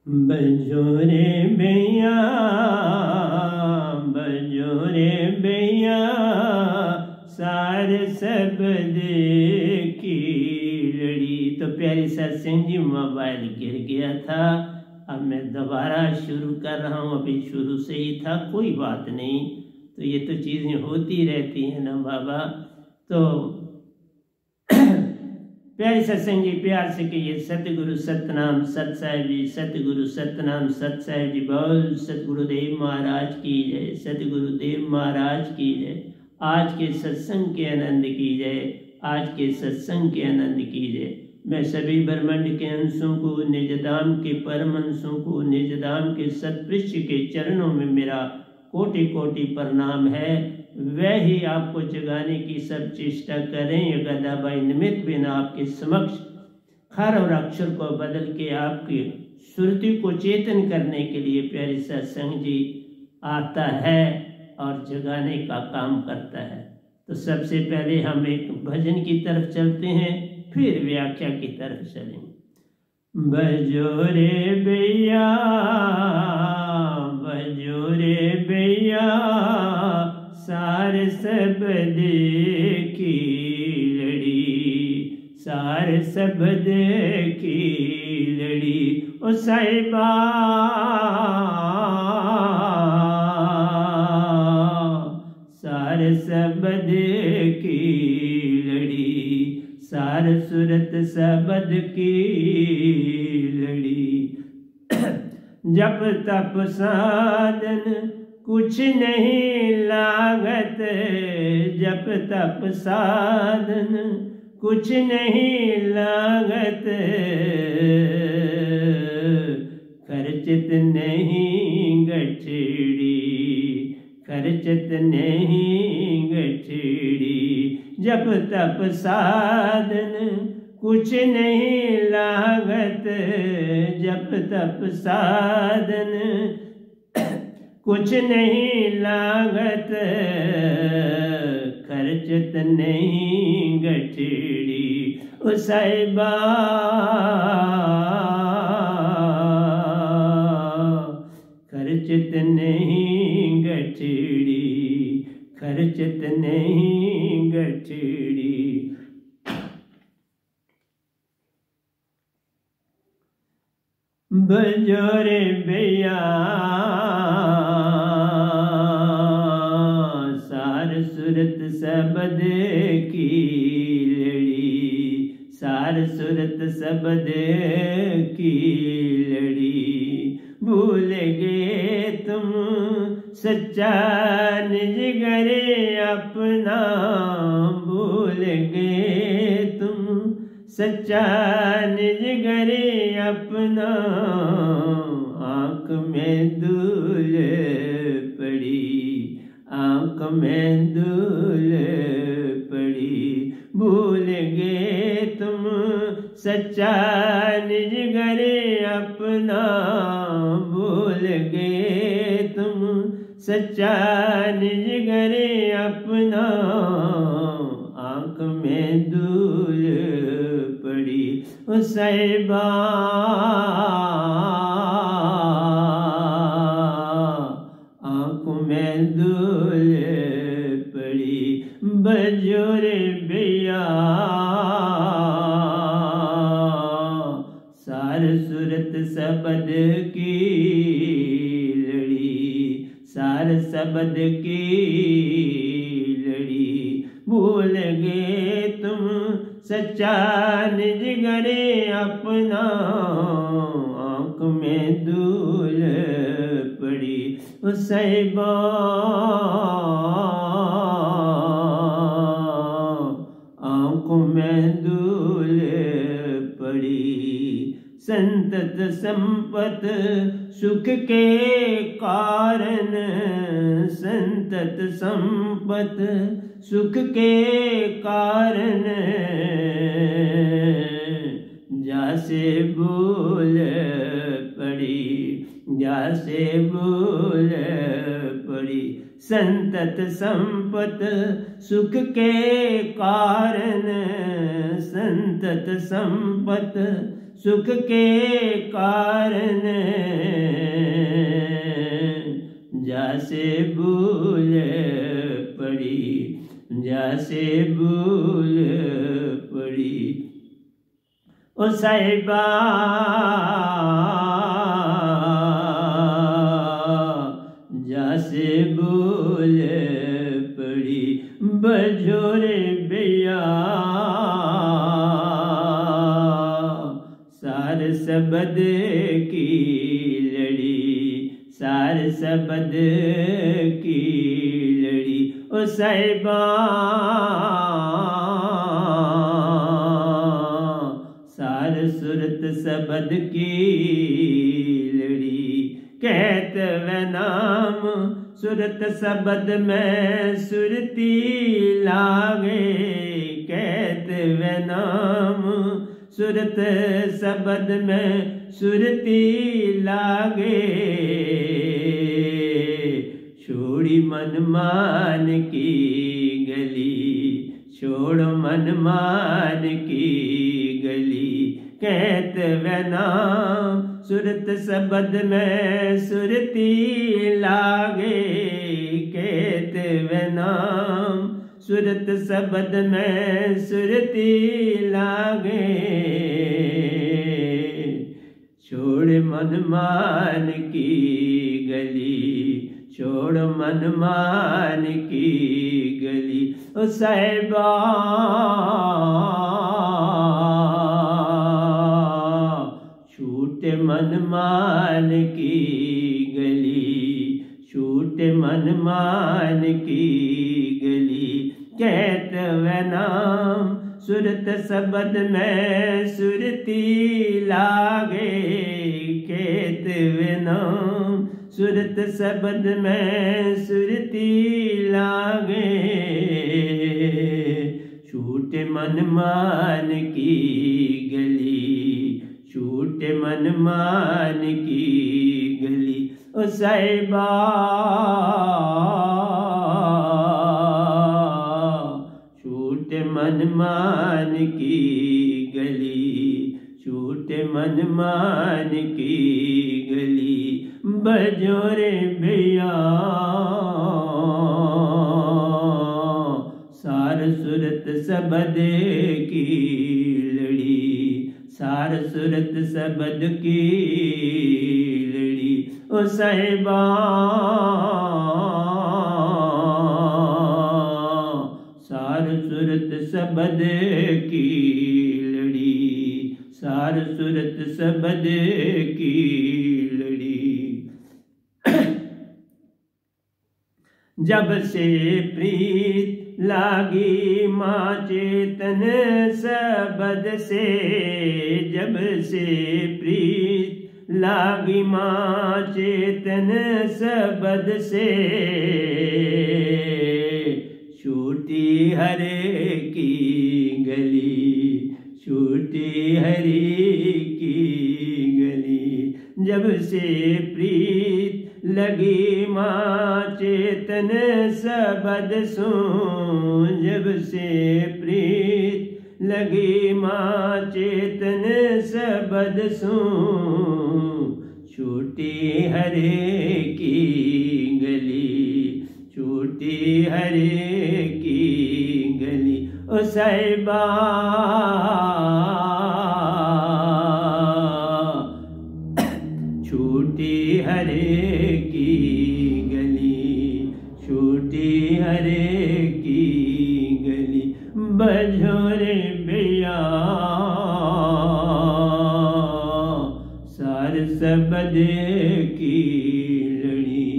बजोरे भैया बजोरे भैया सार सब देखी लड़ी। तो प्यारी सत्संग जी मोबाइल गिर गया था, अब मैं दोबारा शुरू कर रहा हूँ। अभी शुरू से ही था, कोई बात नहीं। तो ये तो चीज़ें होती रहती हैं ना बाबा। तो प्यारी सत्संग जी प्यार से कहिए सतगुरु सतनाम सत साहिब जी, सतगुरु सतनाम सत साहिब जी। बोल सतगुरुदेव महाराज की जय, सतगुरुदेव महाराज की जय। आज के सत्संग के आनंद की जय, आज के सत्संग के आनंद की जय। मैं सभी ब्रह्मांड के अंशों को, निजधाम के परम अंशों को, निजधाम के सतपृष्ठ के चरणों में मेरा कोटि कोटि प्रणाम है। वह ही आपको जगाने की सब चेष्टा करें। गदाबाई निमित्त बिना आपके समक्ष खर और अक्षर को बदल के आपकी सुरति को चेतन करने के लिए प्यारी सत्संग जी आता है और जगाने का काम करता है। तो सबसे पहले हम एक भजन की तरफ चलते हैं, फिर व्याख्या की तरफ चलेंगे। बजोरे भैया बजोरे भैया सार सब देखी लड़ी, सार सब देखी लड़ी। ओ साहिबा सार सब देखी लड़ी, सार सूरत सबद की लड़ी। जप तप साधन कुछ नहीं लागत, जप तप साधन कुछ नहीं लागत। खर्चित नहीं गठड़ी, खर्चित नहीं गठड़ी। जप तप साधन कुछ नहीं लागत, जप तप साधन कुछ नहीं लागत। खर्चत नहीं गठड़ी। ओ साहिबा खर्चत नहीं गठड़ी, खर्चत नहीं गठड़ी। बजोरे भैया सार सूरत सबद की लड़ी, सार सूरत सबद की लड़ी। भूल गए तुम सच्चा निज घरे अपना, भूल गए तुम सच्चा निज घरे अपना। आँख में धूल पड़ी, आँख में धूल पड़ी। भूल गए तुम सच्चा निज घरे अपना, भूल गए तुम सच्चा निज घरे अपना। आँख में धूल पड़ी। ओ साहिबा आँखों में धूल पड़ी। बजोरे भैया सार सूरत सबद की लड़ी, सार सबद की लड़ी। भूल गए तुम सच्चा निज घरे अपना, आँख में धूल पड़ी। ओ साहिबा आँखों में धूल पड़ी। संतत संपत सुख के कारण, संतत संपत सुख के कारण। जासे भूल पड़ी, जासे भूल पड़ी। संतत संपत सुख के कारण, संतत संपत सुख के कारण जासे भूल पड़ी, जासे भूल पड़ी। ओ साहिबा जासे भूल पड़ी, बजोरे भैया सार सबद की लड़ी, सार सबद की लड़ी। ओ साहिबा सार सुरत सबद की लड़ी। कहत वे नाम सुरत सबद में सुरती लागे, कहत वे नाम सुरत सबद में सुरती लागे। छोड़ी मन मान की गली, छोड़ मन मान की गली। कहत वे नाम सुरत सबद में सुरती लागे, कहत वे नाम सुरत सबद में सुरती लागे। छोड़ मन मान की गली, छोड़ मन मान की गली। ओ साहिबा छूटे मन मान की गली, छूटे मन मान की गली। कहत वे नाम सुरत सबद में सुरती लागे, कहत वे नाम सुरत सबद में सुरती लागे। छूटे मन मान की गली, छूटे मन मान की गली। ओ साहिबा छूटे मन मान की गली, छूटे मन मान की गली। बजोरे भैया सार सुरत सबद की लड़ी, सार सुरत सबद की लड़ी। ओ साहिबा सार सुरत सबद की लड़ी, सार सुरत सबद की लड़ी। जब से प्रीत लागी माँ चेतन सबद से, जब से प्रीत लागी माँ चेतन सबद से। छूटी हरे की गली, छूटी हरी की गली। जब से प्रीत लगी माँ चेतन सबद सुन, जब से प्रीत लगी माँ चेतन सबद सुन। छूटी हरे की गली, छूटी हरे की गली। ओ साहिबा छूटी हरे की गली, छूटी हरे की गली। बजोरे भैया सार सबद की लड़ी,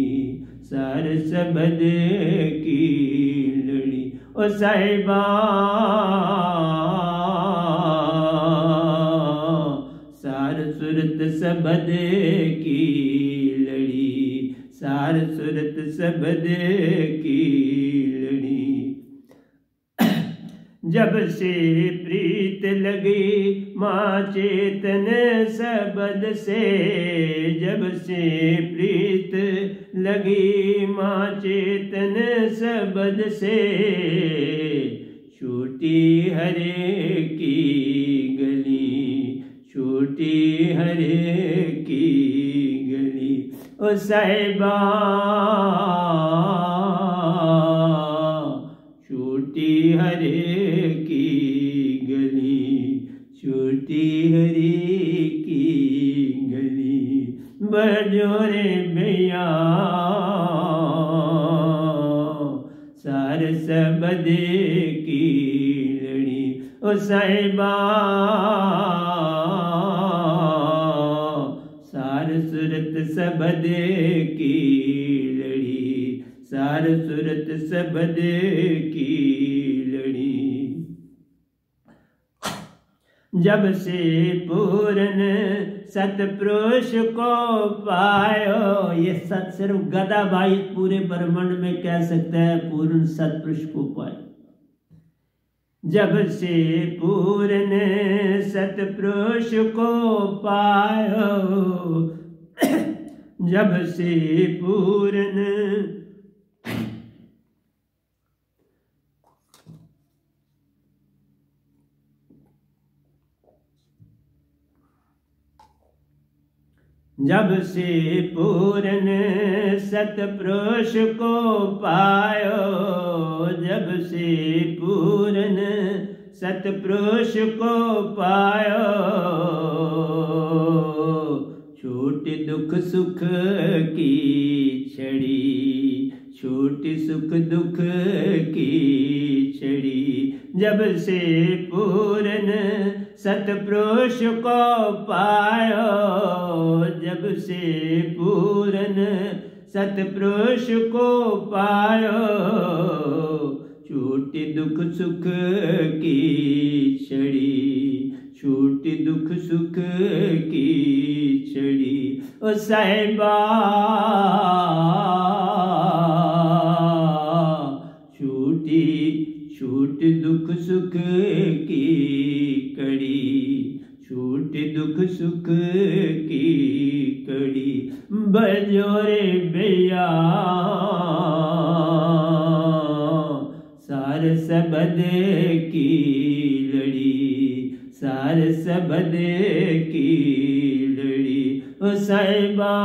सार सबद की लड़ी। ओ साहिबा सार सुरत सबद की लड़ी, सार सुरत सबद की लड़ी। जब से प्रीत लगी माँ चेतन सबद से, जब से प्रीत लगी माँ चेतन सबद से। छूटी हरे की गली, छूटी हरे की गली। ओ साहिबा छोटी हरे की गली, छोटी हरे की गली, बजोरे भैया सार सबदे की लड़ी। ओ साहिबा सार सूरत सबदे की लड़ी, सार सूरत सबदे की लड़ी। जब से पूर्ण सतपुरुष को पायो, ये सत सिर्फ गदा भाई पूरे ब्रह्मांड में कह सकता है पूर्ण सतपुरुष को पायो। जब से पूर्ण सतपुरुष को पायो, जब से पूर्ण जब से पूर्ण सतपुरुष को पायो, जब से पूर्ण सतपुरुष को पायो, छोटे दुख सुख की छड़ी, छोटे सुख दुख की छड़ी। जब से पूर्ण सतपुरुष को पायो, जब से पूर्ण सतपुरुष को पायो, छोटे दुख सुख की छड़ी, छोटे दुख सुख की छड़ी। ओ साहिबा छोटी छोटे दुख सुख की कड़ी, छोटे दुख सुख की कड़ी। बजोरे भैया सार सबद की लड़ी, सार सबद की लड़ी। ओ साहिबा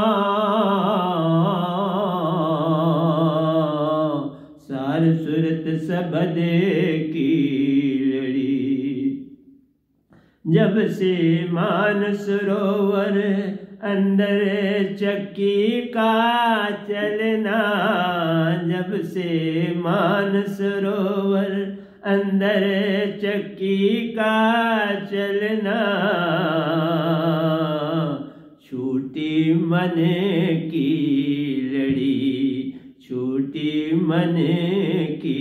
सार सूरत सबद की लड़ी। जब से मान सरोवर अंदर चक्की का चलना, जब से मान सरोवर अंदर चक्की का चलना, छूटी मन की लड़ी, छूटी मन की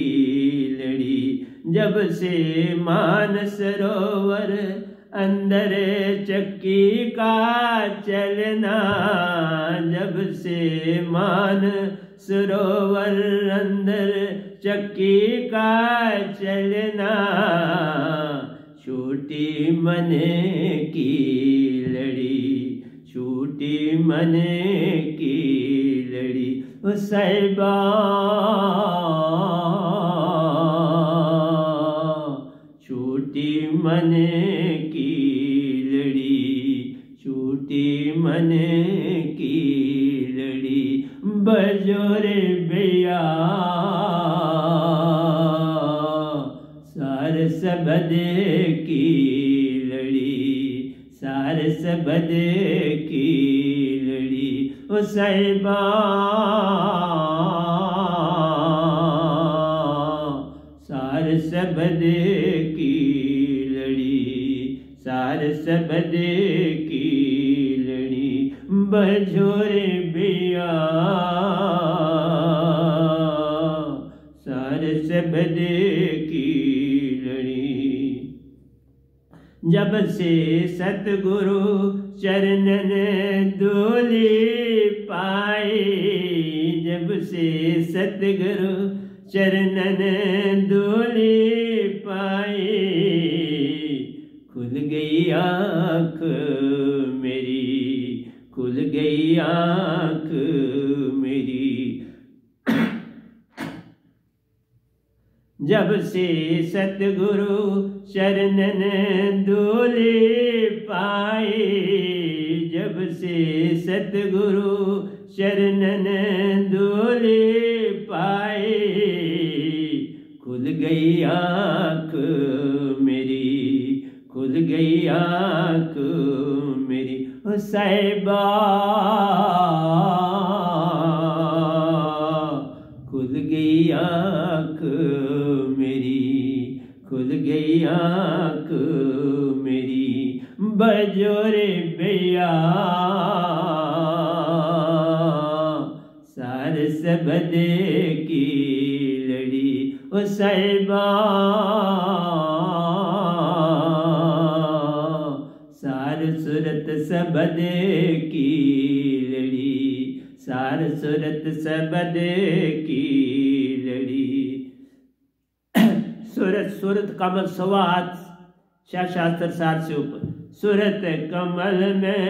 लड़ी। जब से मान सरोवर अंदर चक्की का चलना, जब से मान सरोवर अंदर चक्की का चलना, छोटी मन की लड़ी, छोटी मन की लड़ी। ओ साहिबा छोटी मन की लड़ी, छोटी मन की लड़ी। बजोरे भैया सार सबद की लड़ी, सार सबद की लड़ी। ओ साहिबा सार सबद की लड़ी, सार सबद की लड़ी। बजोरे भैया सार सबद की लड़ी। जब से सतगुरु चरणन धूली पाई, जब से सतगुरु चरणन धूली पाई, खुल गई आँख मेरी, खुल गई आँख मेरी। जब से सतगुरु चरणन धूली पाई, जब से सतगुरु शरणन धूली पाए, खुल गई आँख मेरी, खुल गई आँख मेरी ओ साहिबा, खुल गई आँख मेरी, खुल गई आँख मेरी। बजोरे भैया सार सबद की लड़ी ओ साहिबा, सार सूरत सबद की लड़ी, सार सूरत सबद की लड़ी। सूरत सूरत कमल सवा हाथ शास्त्र सार से ऊपर। सूरत कमल में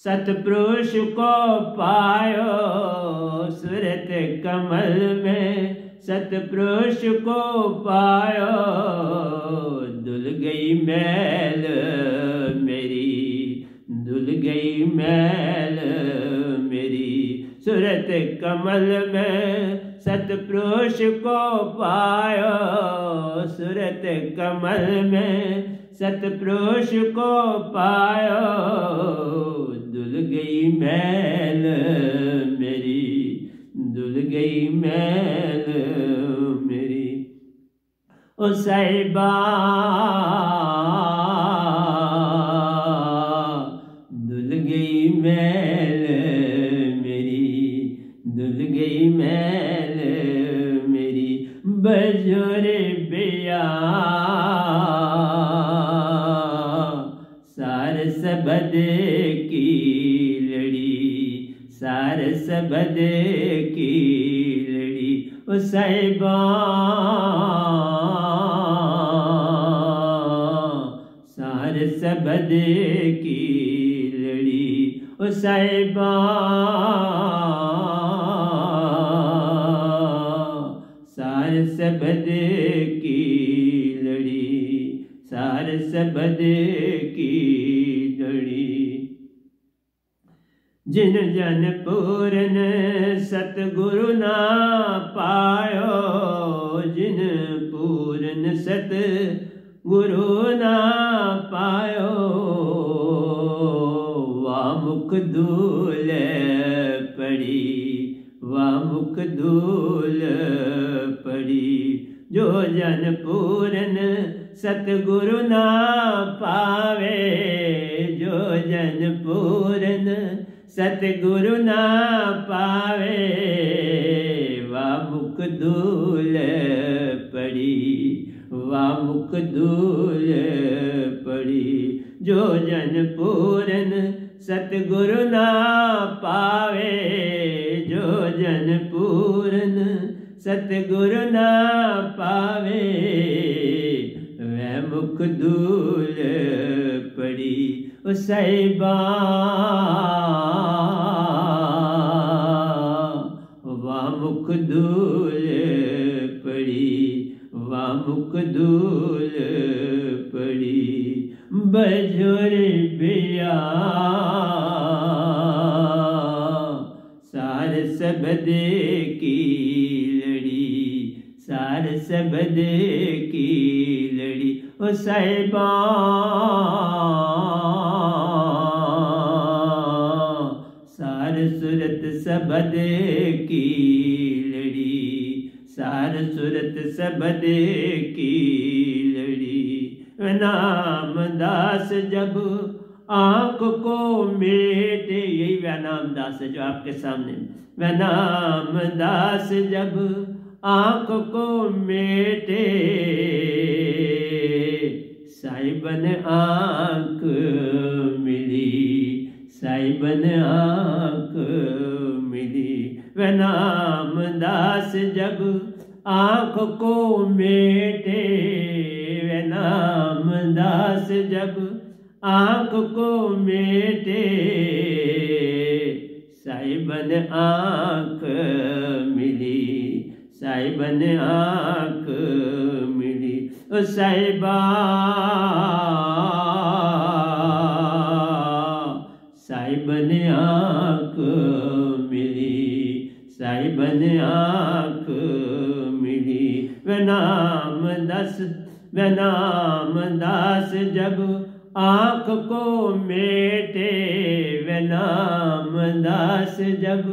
सतपुरुष को पायो, सूरत कमल में सतपुरुष को पायो, धुल गई मैल मेरी, धुल गई मैल मेरी। सूरत कमल में सतपुरुष को पायो, सूरत कमल में सतपुरुष को पायो, धुल गई मैल मेरी, धुल गई मैल मेरी ओ साहिबा, धुल गई मैल मेरी, धुल गई मैल मेरी। बजोरे भैया सार सबद की लड़ी, सार सबद की लड़ी ओ साहिबा, सार सबद की लड़ी ओ साहिबा, सार सबद की लड़ी, सार सबद की लड़ी। जिन जन पूरन सतगुरु ना पायो, जिन पूरन सतगुरु ना पायो, वाह मुख धूल पड़ी, वाह मुख धूल पड़ी। जो जन पूरन सतगुरु ना पावे, जो जन पूरन सतगुरु ना पावे, वाह मुख धूल पड़ी, वाह मुख धूल पड़ी। जो जन पूरन सतगुरु ना पावे, जो जन पूरन सतगुरु ना पावे, वह मुख धूल पड़ी ओ साहिबा, वाह मुख धूल पड़ी, वाह मुख धूल पड़ी। बजोरे भैया सार सबद की लड़ी, सार सबद की लड़ी ओ साहिबा, सार सूरत सबद की लड़ी, सार सूरत सबद की लड़ी। नाम दास जब आँख को मेटे, यही वह नाम दास है जो आपके सामने। वह नाम दास जब आँख को मेटे, साहिबन आँख मिली, साहिबन आँख मिली। वह नाम दास जब आँख को मेटे, वह नाम दास जब आँख को मेटे, साहिबन आँख मिली, साहिबन आँख मिली ओ साहिबा, आँख मिली, साहिबन आँख मिली। वे नाम दास जब आँख को मेटे, वे नाम दास जब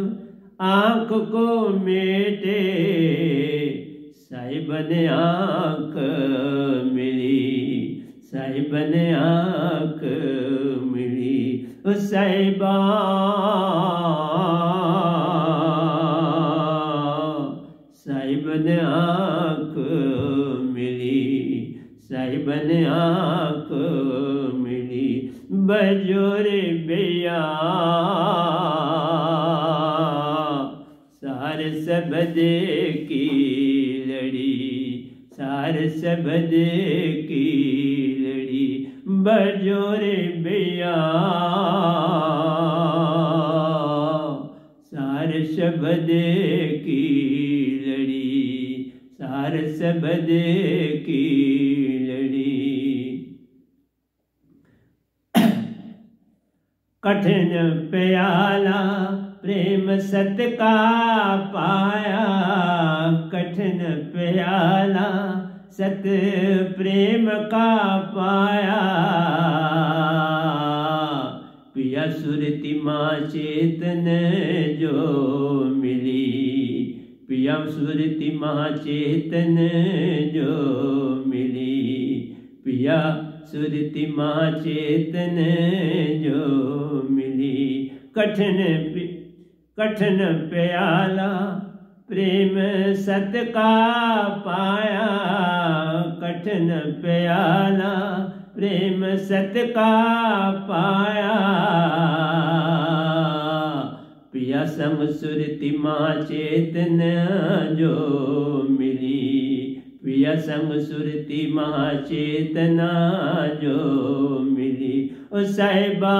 आँख को मेटे, साहिबन आँख मिली, साहिबन आँख मिली। साहिबा साहिबन आँख मिली, साहिबन आँख मिली। बजोरे भैया सार सबद की लड़ी, सार सबद की लड़ी। बजोरे भैया सार शबद की लड़ी, सार सबद की लड़ी। कठिन प्याला प्रेम सत का पाया, कठिन प्याला सत प्रेम का पाया। पिया सुरति माँ चेतन जो मिली, पिया सुरति माँ चेतन जो मिली। पिया सुरति माँ चेतन जो मिली। कठिन प्याला प्रेम सत का पाया, कठिन प्याला प्रेम सत का पाया। पिया संग सुरति माँ चेतन जो मिली, पिया संग सुरति माँ चेतना जो मिली। ओ साहिबा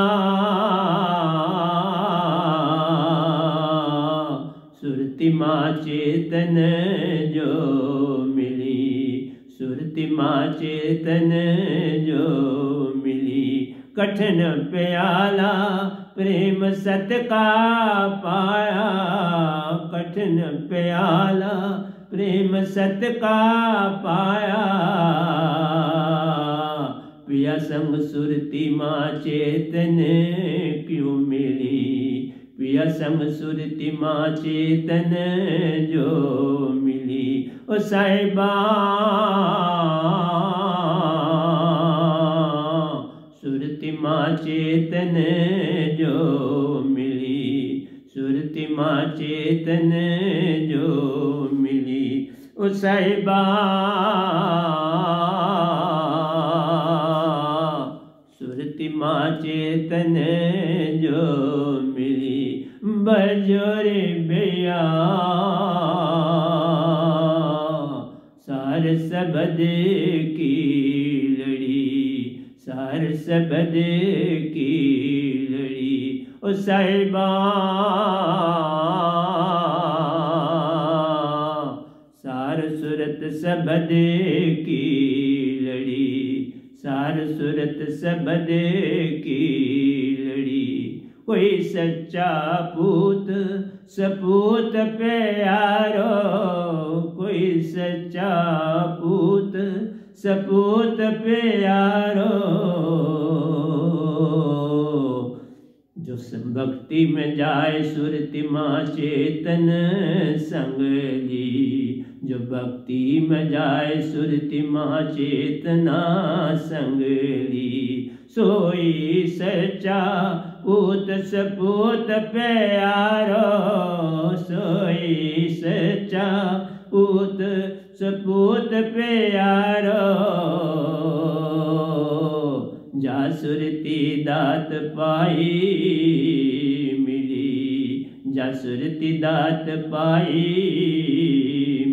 सुरति माँ चेतन जो मिली, सुरति माँ चेतन जो मिली। कठिन प्याला प्रेम सत का पाया, कठिन प्याला प्रेम सत का पाया। पिया संग सुरति माँ चेतन क्यों मिली, पिया संग सुरति माँ चेतन जो मिली। ओ साहिबा सुरति माँ चेतन जो मिली, सुरति माँ चेतन जो मिली। ओ साहिबा सुरति माँ चेतन जो मिली। बजोरे भैया सार सबद की लड़ी, सार सबद की लड़ी। ओ साहिबा सार सुरत सबद की लड़ी, सार सुरत सबद की लड़ी। कोई सच्चा पूत सपूत प्यारो, कोई सच्चा पूत सपूत प्यारो। जो भक्ति में जाए सुरति माँ चेतन संग ली, जो भक्ति में जाए सुरति माँ चेतना संग ली। सोई सच्चा पूत सपूत प्यारो, सोई सच्चा पूत सपूत प्यारो। जा सुरति दात पाई मिली, जा सुरति दात पाई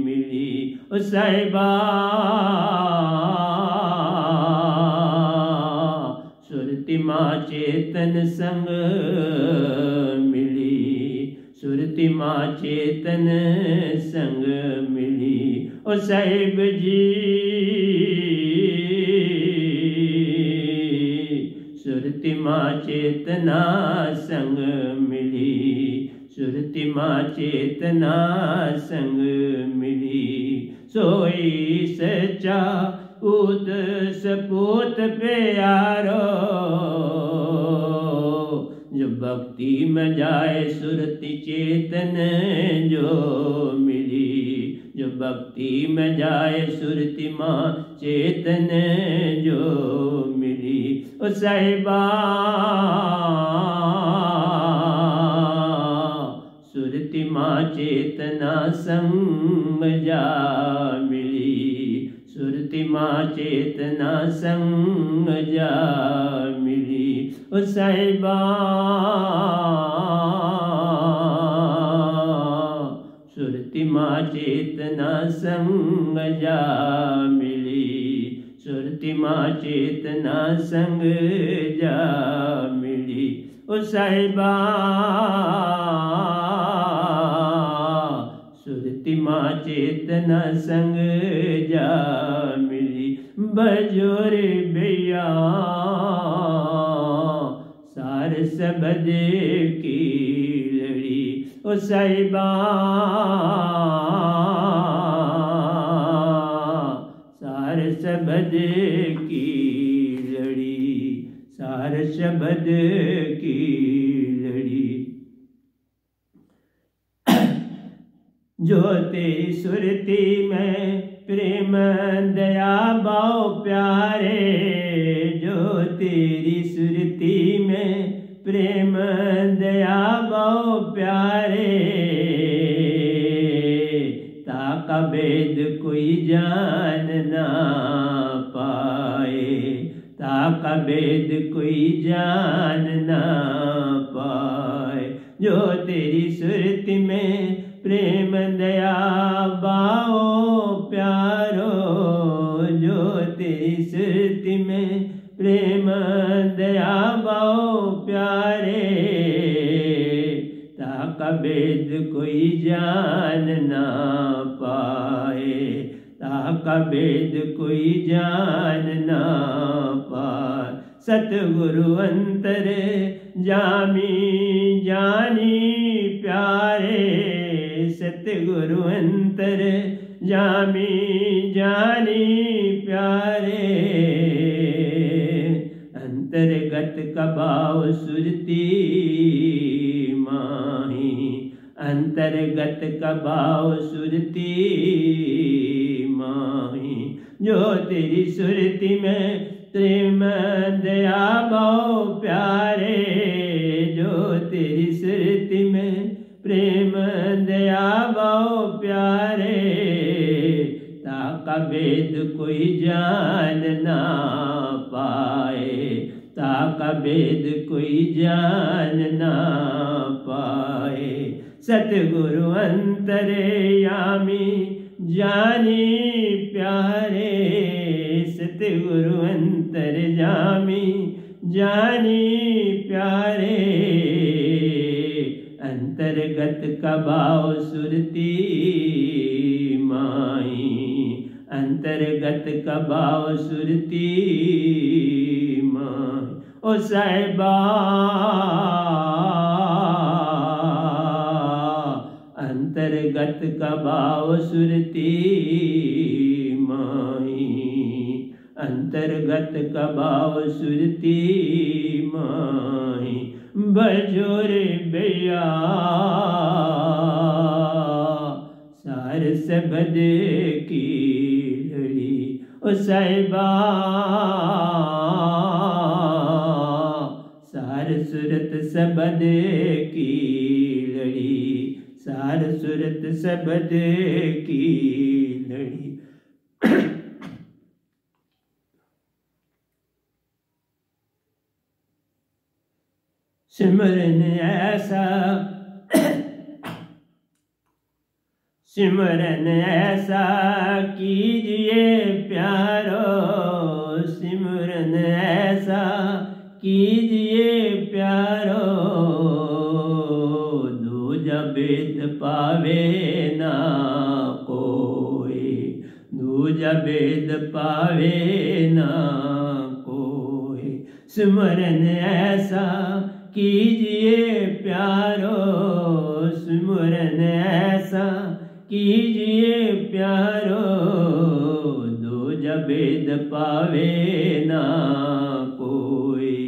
मिली। ओ साहिबा सुरति माँ चेतन संग मिली, सुरति माँ चेतन संग मिली। ओ साहिब जी सुरति माँ चेतना संग माँ चेतना संग मिली। सोई सच्चा पूत सपूत प्यारो, जो भक्ति में जाए सुरति चेतन जो मिली। जो भक्ति में जाए सुरति माँ चेतन जो मिली। ओ साहिबा सुरति माँ चेतना संग जा मिली। सुरति माँ चेतना संग जा मिली। ओ साहिबा सुरति माँ चेतना संग जा मिली। सुरति माँ चेतना संग जा मिली। ओ साहिबा सुरति माँ चेतना संग जा मिली। बजोरे भैया सार सबद की लड़ी। ओ साहिबा सार सबद की लड़ी। सार सबद की लड़ी। जो तेरी सुरती में प्रेम दया भाव प्यारे। जो तेरी सुरती में प्रेम दया भाव प्यारे। ताका भेद कोई जान ना पाए। ताका भेद कोई जान ना पाए। जो तेरी सुरती में प्रेम दया भाव प्यारो। जो तेरी सुरती में प्रेम दया भाव प्यारे। ताका भेद कोई जान ना पाए। ताका भेद कोई जान ना पाए। सतगुरु अंतर जामी जानी प्यारे। सतगुरु अंतर जामी जानी प्यारे। अंतर्गत का भाव सुरती माही। अंतर्गत का भाव सुरती माही। जो तेरी सुरती में प्रेम दया भाव प्यारे। जो तेरी सुरती में प्रेम दया भाव प्यारे। ताका भेद कोई जान ना पाए। ताका भेद कोई जान ना पाए। सतगुरु अंतर्यामी जानी प्यारे। सतगुरु अंतर्यामी जानी प्यारे। अंतर्गत का भाव सुरती माई। अंतर्गत का भाव सुरती माई। ओ साहिबा अंतर्गत का भाव सुरती माई। अंतर्गत का भाव सुरती माई। बजोरे भैया सार सबद की लड़ी। ओ साहिबा सार सुरत सबद की लड़ी। सार सुरत सबद की लड़ी। सिमरन ऐसा सिमरन ऐसा कीजिए प्यारो। सिमरन ऐसा कीजिए प्यारो। दूजा भेद पावे ना कोई। दूजा भेद पावे ना कोई। सिमरन ऐसा कीजिए प्यारो। सिमरन भेद पावे ना कोई,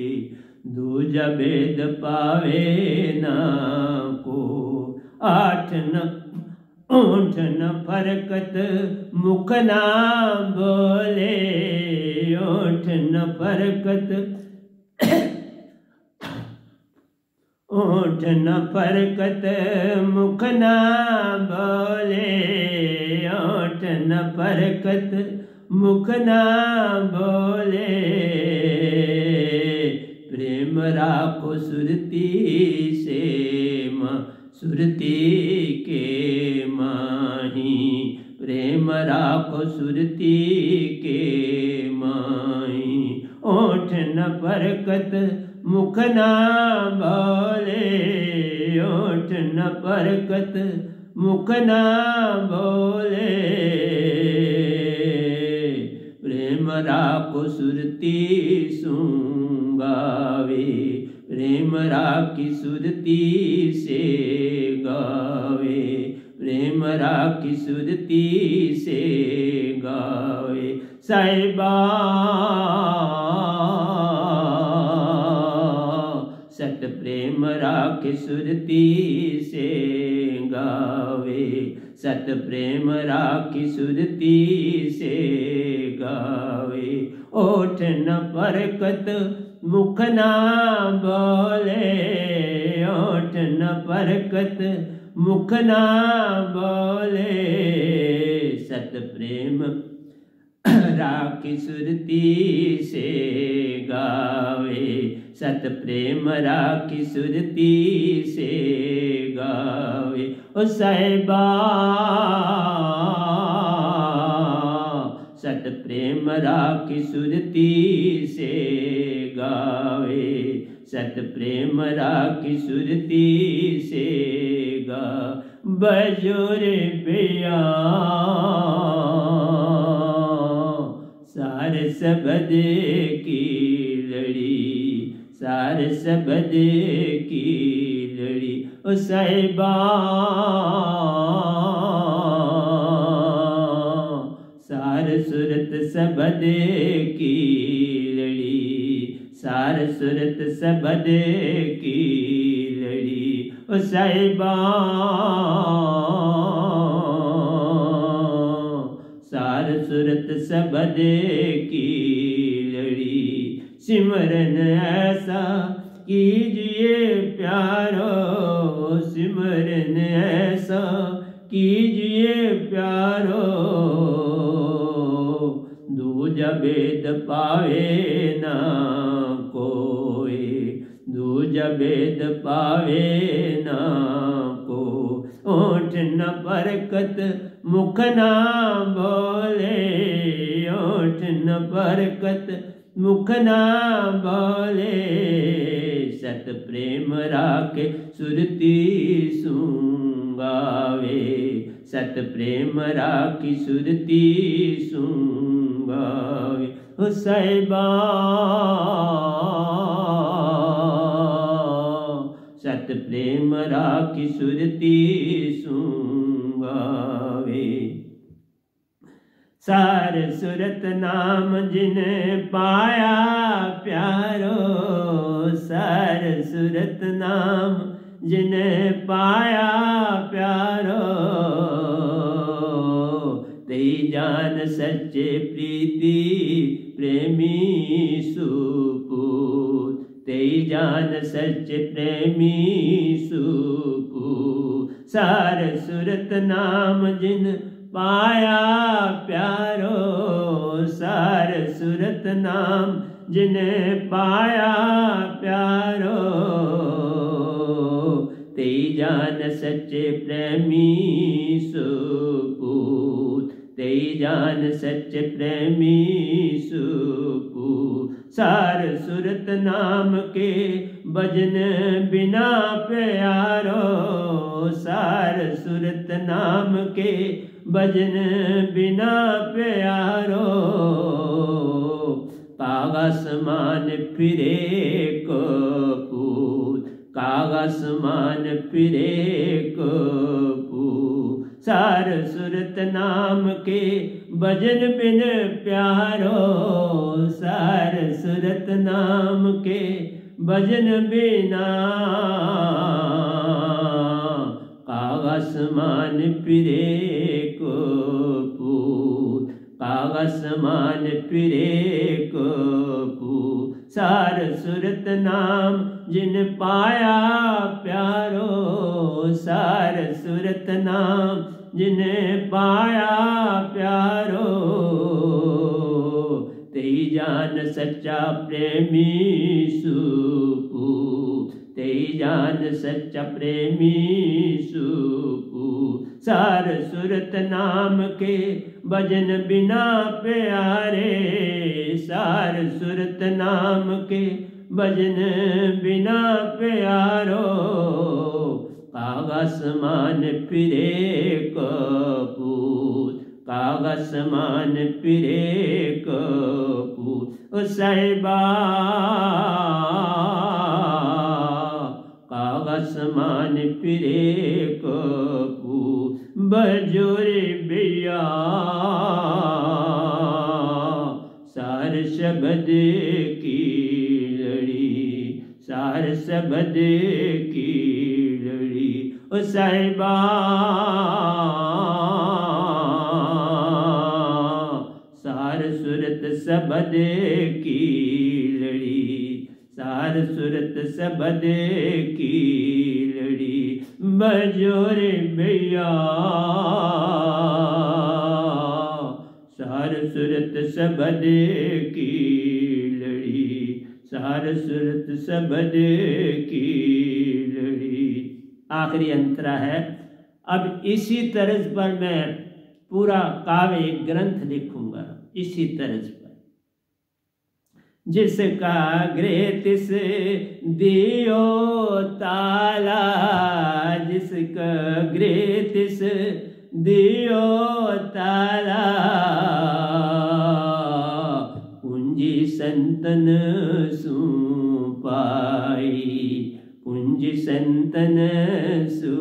दूजा भेद पावे ना को। आठ न ओठ न फरकत मुख ना बोले, ओठ न फरकत ओठ न फरकत मुख ना बोले, ओठ न फरकत मुख ना बोले। प्रेम राखो सुरती से माँ, सुरती के माही, प्रेम राखो सुरती के माही। ओठ न फरकत मुख ना बोले, ओठ न फरकत मुख ना बोले। प्रेम राखो सुरती गावे, प्रेम राखी सुरती से गावे, प्रेम राखी सुरती से गावे। साहिबा सत प्रेम राखी सुरती से गावे, सत प्रेम राखी सुरती से गावे। ओठ न फरकत मुख ना बोले, ओठ न फरकत मुख ना बोले। सत प्रेम राखी सुरती से गावे, सत प्रेम राखी सुरती से गावे। ओ साहिबा सत प्रेम राखी सुरती से गावे, सत प्रेम राखी सुरती से गा। बजोर बिया सार सबद की लड़ी, सार सबद की लड़ी। ओ साहिबा सार सुरत सबद की लड़ी, सार सुरत सबद की लड़ी। ओ साहिबा सार सुरत सबद की लड़ी। सिमरन ऐसा कीजिए प्यारो, सिमरन ऐसा कीजिए प्यारो। दूजा भेद पावे ना कोई, दूजा भेद पावे ना को। ओठ न फरकत मुख ना बोले, ओठ न फरकत मुख ना बोले। सत प्रेम राखे सुरती सुंगावे, सत प्रेम राखी सुरती सुंगावे। ओ साहिबा सत प्रेम राखी सुरती सुंगावे। सार सुरत नाम जिन पाया प्यारो, सार सुरत नाम जिन पाया प्यारो। तेई जान सच्चे प्रीति प्रेमी सुपूत, तेई जान सच्चे प्रेमी सुपूत। सार सुरत नाम जिन पाया प्यारो, सार सुरत नाम जिन पाया प्यारो। तेई जान सच्चे प्रेमी सुपूत, तेई जान सच्चे प्रेमी सुपूत। सार सुरत नाम के भजन बिना प्यारो, सार सुरत नाम के भजन बिना प्यारो। कागा समान फिरे कपूत, कागा समान फिरे कपूत। सार सुरत नाम के भजन बिन प्यारो, सार सुरत नाम के भजन बिना कागस मान फिरे को पूत, कागस मान फिरे को पूत। सार सुरत नाम जिन पाया प्यारो, सार सुरत नाम जिन पाया प्यारो, तेई जान सच्चा प्रेमी सुपूत, तेई जान सच्चा प्रेमी सुपूत। सार सुरत नाम के भजन बिना प्यारे, सार सुरत नाम के भजन बिना प्यारो, कागस मान फिरे कपूत, कागस मान फिरे कपूत। ओ साहिबा कागस मान फिरे कपूत, बजोरे भैया सार शब्द की लड़ी, सार शब्द की लड़ी। ओ साहिबा सार सुरत शब्द की लड़ी, सार सुरत शब्द की लड़ी। बजोरे भैया सार सुरत शब्द की लड़ी, सार सुरत शब्द की लड़ी। आखिरी अंतरा है। अब इसी तर्ज पर मैं पूरा काव्य ग्रंथ लिखूंगा, इसी तर्ज पर। जिसका गृह तिस दियो ताला, जिसका गृह तिस दियो ताला, पूंजी संतन सु पाई, पूंजी संतन सु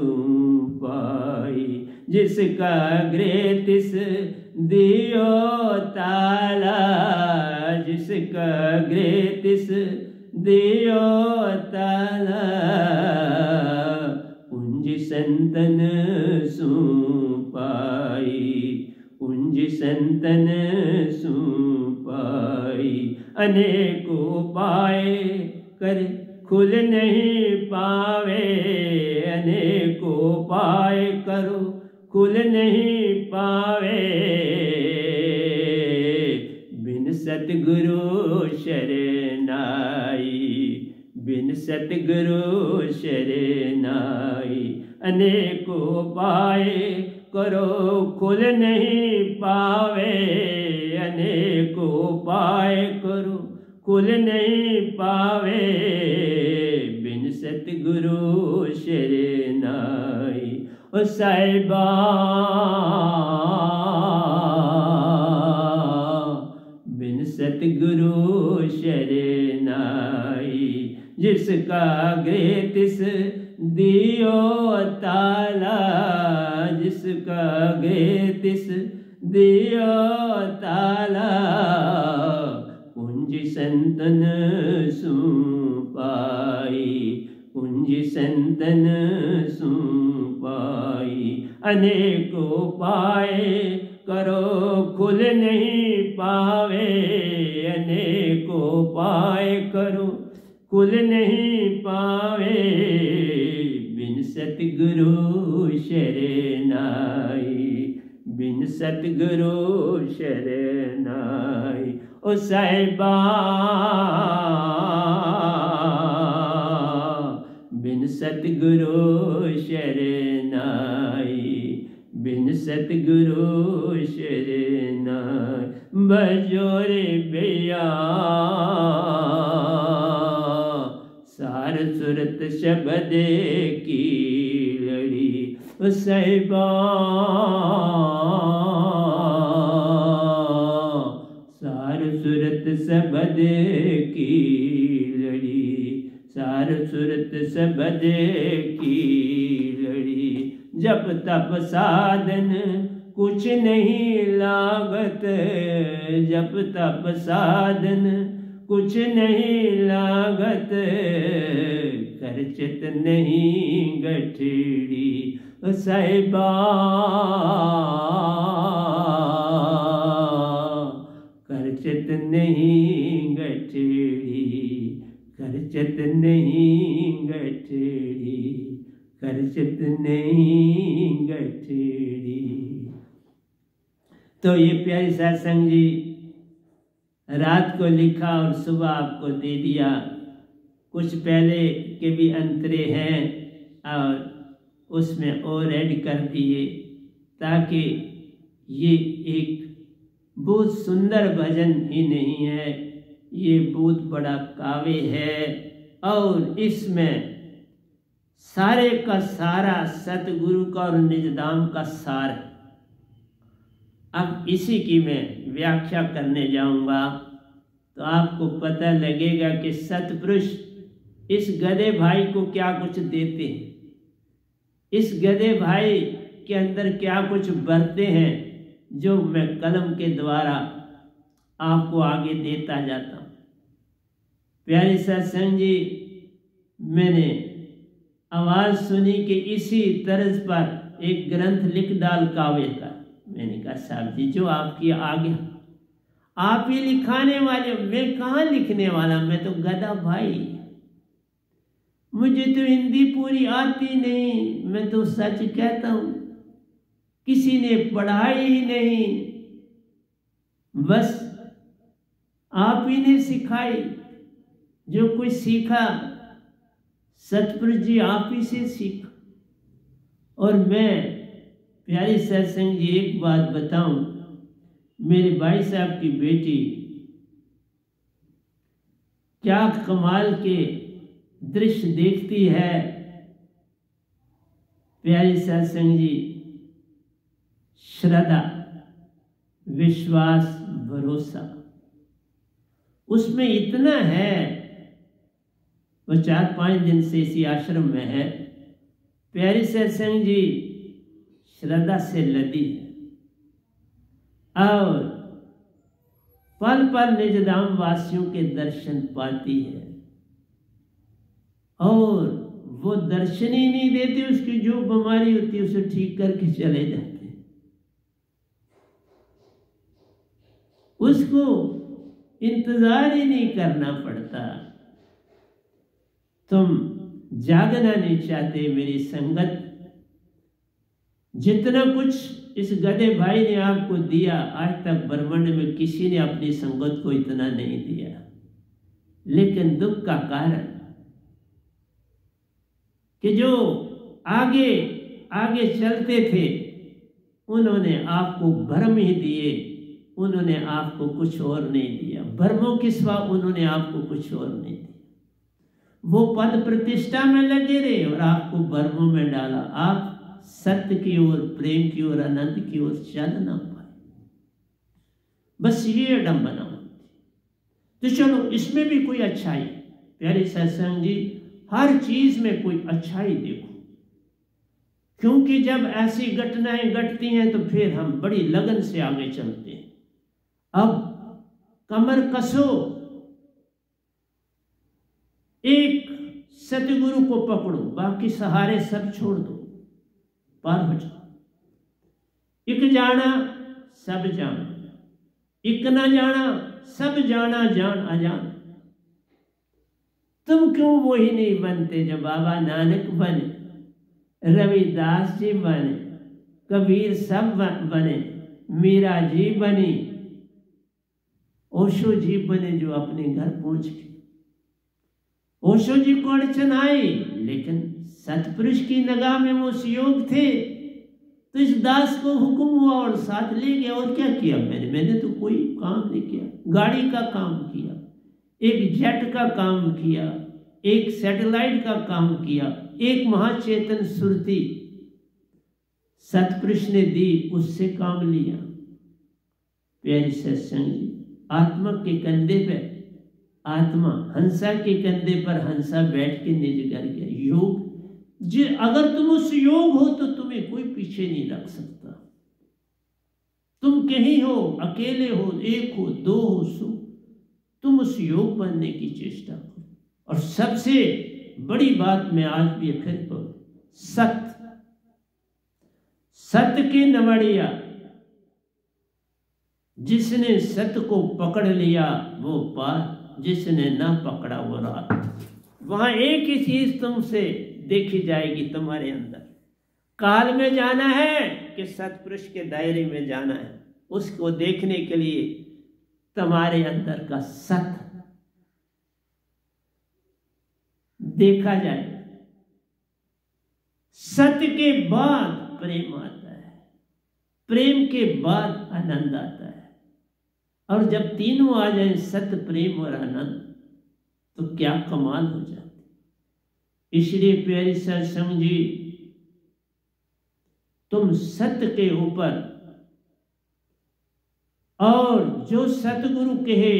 पाई। जिसका गृह तिस दियो ताला, जिसका गृह तिस दियो ताला, पूंजी संतन सु पाई, पूंजी संतन सु पाई। अनेकों पाए कर खुल नहीं पावे, अनेकों पाए करो खुल नहीं पावे। बिन सतगुरु शरनाई, बिन सतगुरु शरनाई। अनेकों पाए करो खुल नहीं पावे, अनेकों पाए करो खुल नहीं पावे। बिन सतगुरु शरनाई। ओ साहिबा बिन सतगुरु शरनाई। जिसका गृह तिस दियो ताला, जिसका गृह तिस दियो ताला, पूंजी संतन सु पाई, पूंजी संतन सु पाई। अनेकों पाए करो खुल नहीं पावे, अनेकों पाए करो खुल नहीं पावे। बिन सतगुरु शरनाई, बिन सतगुरु शरनाई। ओ साहिबा बिन सतगुरु शरनाई, बिन सतगुरु शरनाई। बजोरे भैया सार सुरत शब्द की लड़ी। ओ साहिबा सार सुरत शब्द की लड़ी, सार सुरत शब्द की लड़ी। जप तप साधन कुछ नहीं लागत, जप तप साधन कुछ नहीं लागत, खर्चत नहीं गठड़ी साहिबा, खर्चत नहीं गठड़ी, खर्चत नहीं गठड़ी, खर्चत नहीं गठड़ी। तो ये प्यारी सत्संग जी रात को लिखा और सुबह आपको दे दिया। कुछ पहले के भी अंतरे हैं और उसमें और ऐड कर दिए, ताकि ये एक बहुत सुंदर भजन ही नहीं है, ये बहुत बड़ा काव्य है और इसमें सारे का सारा सतगुरु का और निजधाम का सार है। अब इसी की मैं व्याख्या करने जाऊंगा तो आपको पता लगेगा कि सतपुरुष इस गधे भाई को क्या कुछ देते हैं, इस गधे भाई के अंदर क्या कुछ बरते हैं, जो मैं कलम के द्वारा आपको आगे देता जाता हूँ। प्यारे सत्संग जी, मैंने आवाज सुनी कि इसी तर्ज पर एक ग्रंथ लिख डाल काव्य का। मैंने कहा साहब जी, जो आपकी आगे आप ही लिखाने वाले, मैं कहाँ लिखने वाला, मैं तो गधा भाई, मुझे तो हिंदी पूरी आती नहीं, मैं तो सच कहता हूं, किसी ने पढ़ाई ही नहीं, बस आप ही ने सिखाई, जो कुछ सीखा सतपुरुष जी आप ही से सीखा। और मैं प्यारी सत्संग जी एक बात बताऊं, मेरे भाई साहब की बेटी क्या कमाल के दृश्य देखती है। प्यारी सत्संग जी, श्रद्धा, विश्वास, भरोसा उसमें इतना है। वो 4-5 दिन से इसी आश्रम में है। प्यारी सत्संग जी श्रद्धा से लदी है और पल पल निजधाम वासियों के दर्शन पाती है, और वो दर्शन ही नहीं देते, उसकी जो बीमारी होती है उसे ठीक करके चले जाते हैं। उसको इंतजार ही नहीं करना पड़ता। तुम जागना नहीं चाहते मेरी संगत, जितना कुछ इस गधे भाई ने आपको दिया, आज तक ब्रह्मांड में किसी ने अपनी संगत को इतना नहीं दिया। लेकिन दुख का कारण कि जो आगे आगे चलते थे उन्होंने आपको भ्रम ही दिए, उन्होंने आपको कुछ और नहीं दिया। भ्रमों के सिवा उन्होंने आपको कुछ और नहीं दिया। वो पद प्रतिष्ठा में लगे रहे और आपको भ्रमों में डाला। आप सत्य की ओर, प्रेम की ओर, आनंद की ओर चल ना पाए। बस ये अडम्बना होती। तो चलो इसमें भी कोई अच्छाई, प्यारे सत्संग जी, हर चीज में कोई अच्छाई देखो, क्योंकि जब ऐसी घटनाएं घटती हैं तो फिर हम बड़ी लगन से आगे चलते हैं। अब कमर कसो, एक सतगुरु को पकड़ो, बाकी सहारे सब छोड़ दो, पार हो जाओ। एक जाना सब जाना, एक ना जाना सब जाना, जान अजान। तुम क्यों वही नहीं बनते जो बाबा नानक बने, रविदास जी बने, कबीर सब बने, मीरा जी बनी, ओशो जी बने, जो अपने घर पहुंच गए। ओशो जी को अड़चन आई, लेकिन सतपुरुष की निगाह में वो सुयोग थे, तो इस दास को हुक्म हुआ और साथ ले गया। और क्या किया मैंने तो कोई काम नहीं किया। गाड़ी का काम किया, एक जेट का काम किया, एक सैटेलाइट का काम किया, एक महाचेतन सुरती सतपुरुष ने दी, उससे काम लिया। प्यारे सत्संग जी, आत्मा के कंधे पे आत्मा, हंसा के कंधे पर हंसा बैठ के निज कर गया। योग अगर तुम उस योग हो तो तुम्हें कोई पीछे नहीं रख सकता। तुम कहीं हो, अकेले हो, एक हो, दो हो, सो तुम उस योग बनने की चेष्टा करो। और सबसे बड़ी बात मैं आज भी फिर कहूं, सत्य के नवड़िया, जिसने सत्य को पकड़ लिया वो पार, जिसने ना पकड़ा वो रात। वहां एक ही चीज तुमसे देखी जाएगी, तुम्हारे अंदर काल में जाना है कि सतपुरुष के दायरे में जाना है। उसको देखने के लिए तुम्हारे अंदर का सत्य देखा जाए। सत्य के बाद प्रेम आता है, प्रेम के बाद आनंद आता है। और जब तीनों आ जाए, सत्य, प्रेम और आनंद, तो क्या कमाल हो जाती। इसलिए प्यारी सत्संग जी, तुम सत्य के ऊपर, और जो सतगुरु कहे,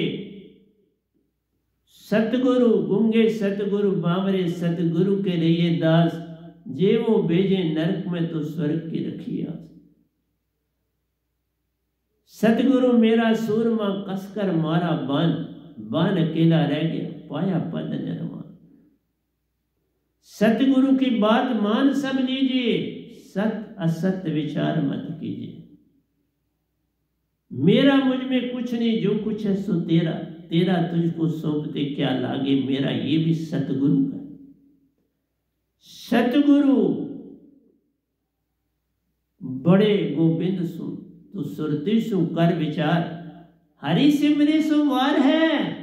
सतगुरु गूंगे सतगुरु बावरे, सतगुरु के रहिए दास, जे वो भेजे नरक में तो स्वर्ग की रखी आस। सतगुरु मेरा सूरमा कसकर मारा बान, बान अकेला रह गया पाया पद निर्माण। सतगुरु की बात मान सब लीजिए, सत असत विचार मत कीजिए। मेरा मुझ में कुछ नहीं, जो कुछ है सो तेरा, तेरा तुझको सौंपते क्या लागे मेरा, ये भी सतगुरु का। सतगुरु बड़े गोविंद सुन तो सुरति सु कर विचार, हरि सिमरे सो वार है,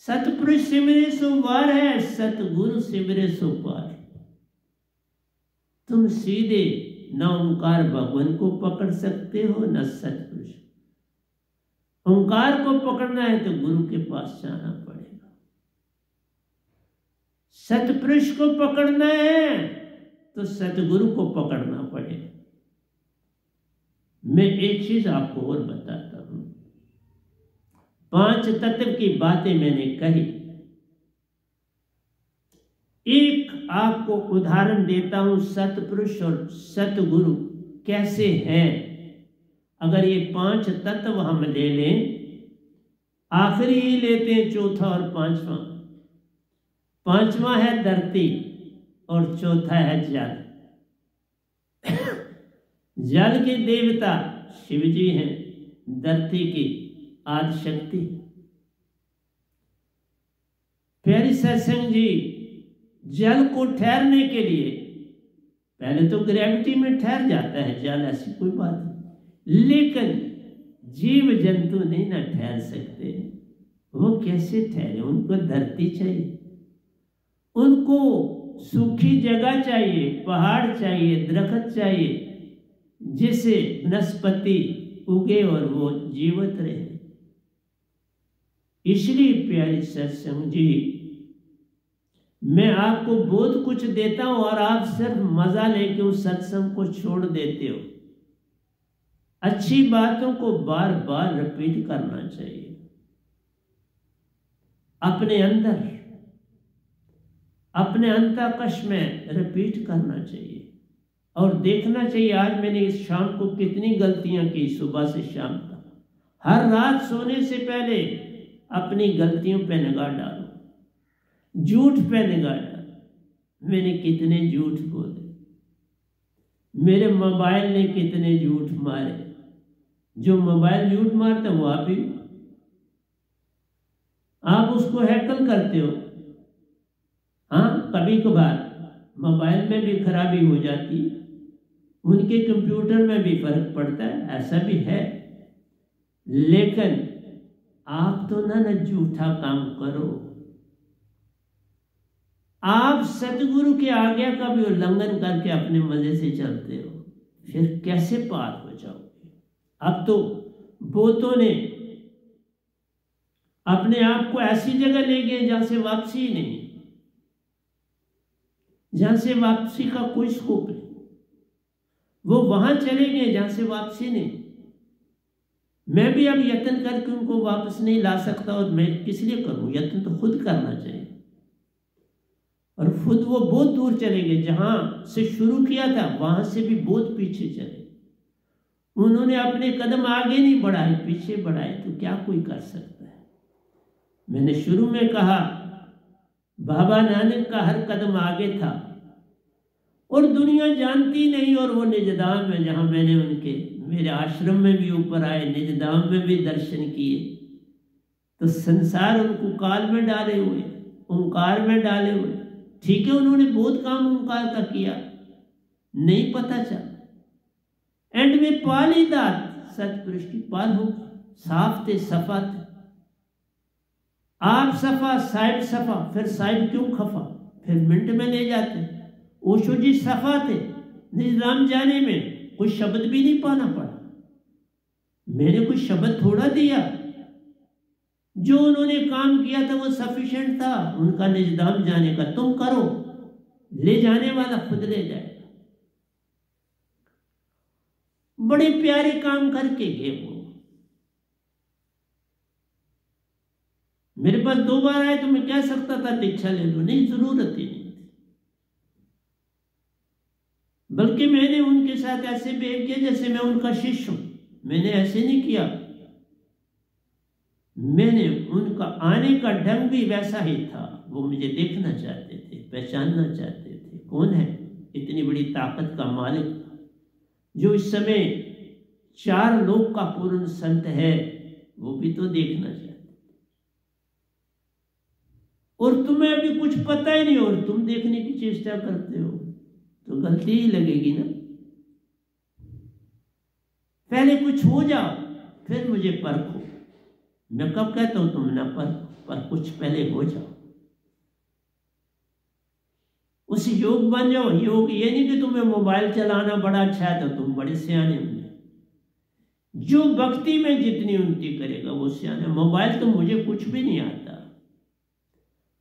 सतपुरुष सिमरे सो वार है, सतगुरु सिमरे सो पार। तुम सीधे न ओंकार भगवान को पकड़ सकते हो, न सतपुरुष। ओंकार को पकड़ना है तो गुरु के पास जाना पड़ेगा। सतपुरुष को पकड़ना है तो सतगुरु को पकड़ना पड़ेगा। मैं एक चीज आपको और बताता हूं। 5 तत्व की बातें मैंने कही, एक आपको उदाहरण देता हूं, सतपुरुष और सतगुरु कैसे हैं। अगर ये 5 तत्व हम ले लें, आखिरी ही लेते हैं चौथा और पांचवा। पांचवा है धरती और चौथा है जल। जल के देवता शिव जी हैं, धरती की आदि शक्ति। प्यारी सत्संग जी, जल को ठहरने के लिए पहले तो ग्रेविटी में ठहर जाता है जल, ऐसी कोई बात नहीं, लेकिन जीव जंतु नहीं ना ठहर सकते। वो कैसे ठहरे? उनको धरती चाहिए, उनको सूखी जगह चाहिए, पहाड़ चाहिए, दरख्त चाहिए, जिससे वनस्पति उगे और वो जीवित रहे। इसलिए प्यारी सत्संग जी, मैं आपको बहुत कुछ देता हूं और आप सिर्फ मजा लेके उस सत्संग को छोड़ देते हो। अच्छी बातों को बार बार रिपीट करना चाहिए, अपने अंदर, अपने अंतःकश में रिपीट करना चाहिए और देखना चाहिए आज मैंने इस शाम को कितनी गलतियां की, सुबह से शाम तक। हर रात सोने से पहले अपनी गलतियों पे निगाह डालो, झूठ पे निगाह डालो। मैंने कितने झूठ बोले, मेरे मोबाइल ने कितने झूठ मारे। जो मोबाइल झूठ मारता वो आप उसको हैकल करते हो। हाँ, कभी कभार मोबाइल में भी खराबी हो जाती, उनके कंप्यूटर में भी फर्क पड़ता है, ऐसा भी है। लेकिन आप तो ना झूठा काम करो। आप सतगुरु की आज्ञा का भी उल्लंघन करके अपने मजे से चलते हो, फिर कैसे पार हो जाओगे? अब तो बहुतों ने अपने आप को ऐसी जगह ले गए जहां से वापसी नहीं, जहां से वापसी का कोई स्कोप नहीं। वो वहां चले गए जहां से वापसी नहीं। मैं भी अब यत्न करके उनको वापस नहीं ला सकता, और मैं किस लिए करूं? यत्न तो खुद करना चाहिए। और खुद वो बहुत दूर चले गए, जहां से शुरू किया था वहां से भी बहुत पीछे चले। उन्होंने अपने कदम आगे नहीं बढ़ाए, पीछे बढ़ाए, तो क्या कोई कर सकता है। मैंने शुरू में कहा बाबा नानक का हर कदम आगे था और दुनिया जानती नहीं। और वो निजधाम में जहां मैंने उनके मेरे आश्रम में भी ऊपर आए, निजधाम में भी दर्शन किए, तो संसार उनको काल में डाले हुए, ओंकार में डाले हुए। ठीक है, उन्होंने बहुत काम ओंकार का किया, नहीं पता चला, एंड में पाल ही दात सतपुरुष की पाल हो, साफ थे, सफा थे। आप सफा, साहिब सफा, फिर साहिब क्यों खफा, फिर मिनट में ले जाते। ओशो जी सफा थे, निजाम जाने में कोई शब्द भी नहीं पाना पड़ा। मैंने कोई शब्द थोड़ा दिया, जो उन्होंने काम किया था वो सफिशिएंट था उनका निजधाम जाने का। तुम करो, ले जाने वाला खुद ले जाएगा। बड़े प्यारे काम करके गए वो। मेरे पास 2 बार आए तो मैं कह सकता था दीक्षा ले लो, नहीं, जरूरत ही नहीं थी। बल्कि मैंने उनके साथ ऐसे बिहेव किया जैसे मैं उनका शिष्य हूं। मैंने ऐसे नहीं किया, मैंने उनका आने का ढंग भी वैसा ही था। वो मुझे देखना चाहते थे, पहचानना चाहते थे, कौन है इतनी बड़ी ताकत का मालिक जो इस समय 4 लोक का पूर्ण संत है, वो भी तो देखना चाहते। और तुम्हें अभी कुछ पता ही नहीं और तुम देखने की चेष्टा करते हो, तो गलती ही लगेगी ना। पहले कुछ हो जाओ फिर मुझे परखो। मैं कब कहता हूं तुम ना पर कुछ पहले हो जाओ, उस योग बन जाओ। योग ये नहीं कि तुम्हें मोबाइल चलाना बड़ा अच्छा है तो तुम बड़े सियाने होंगे। जो भक्ति में जितनी उन्नति करेगा वो सियाने। मोबाइल तो मुझे कुछ भी नहीं आता,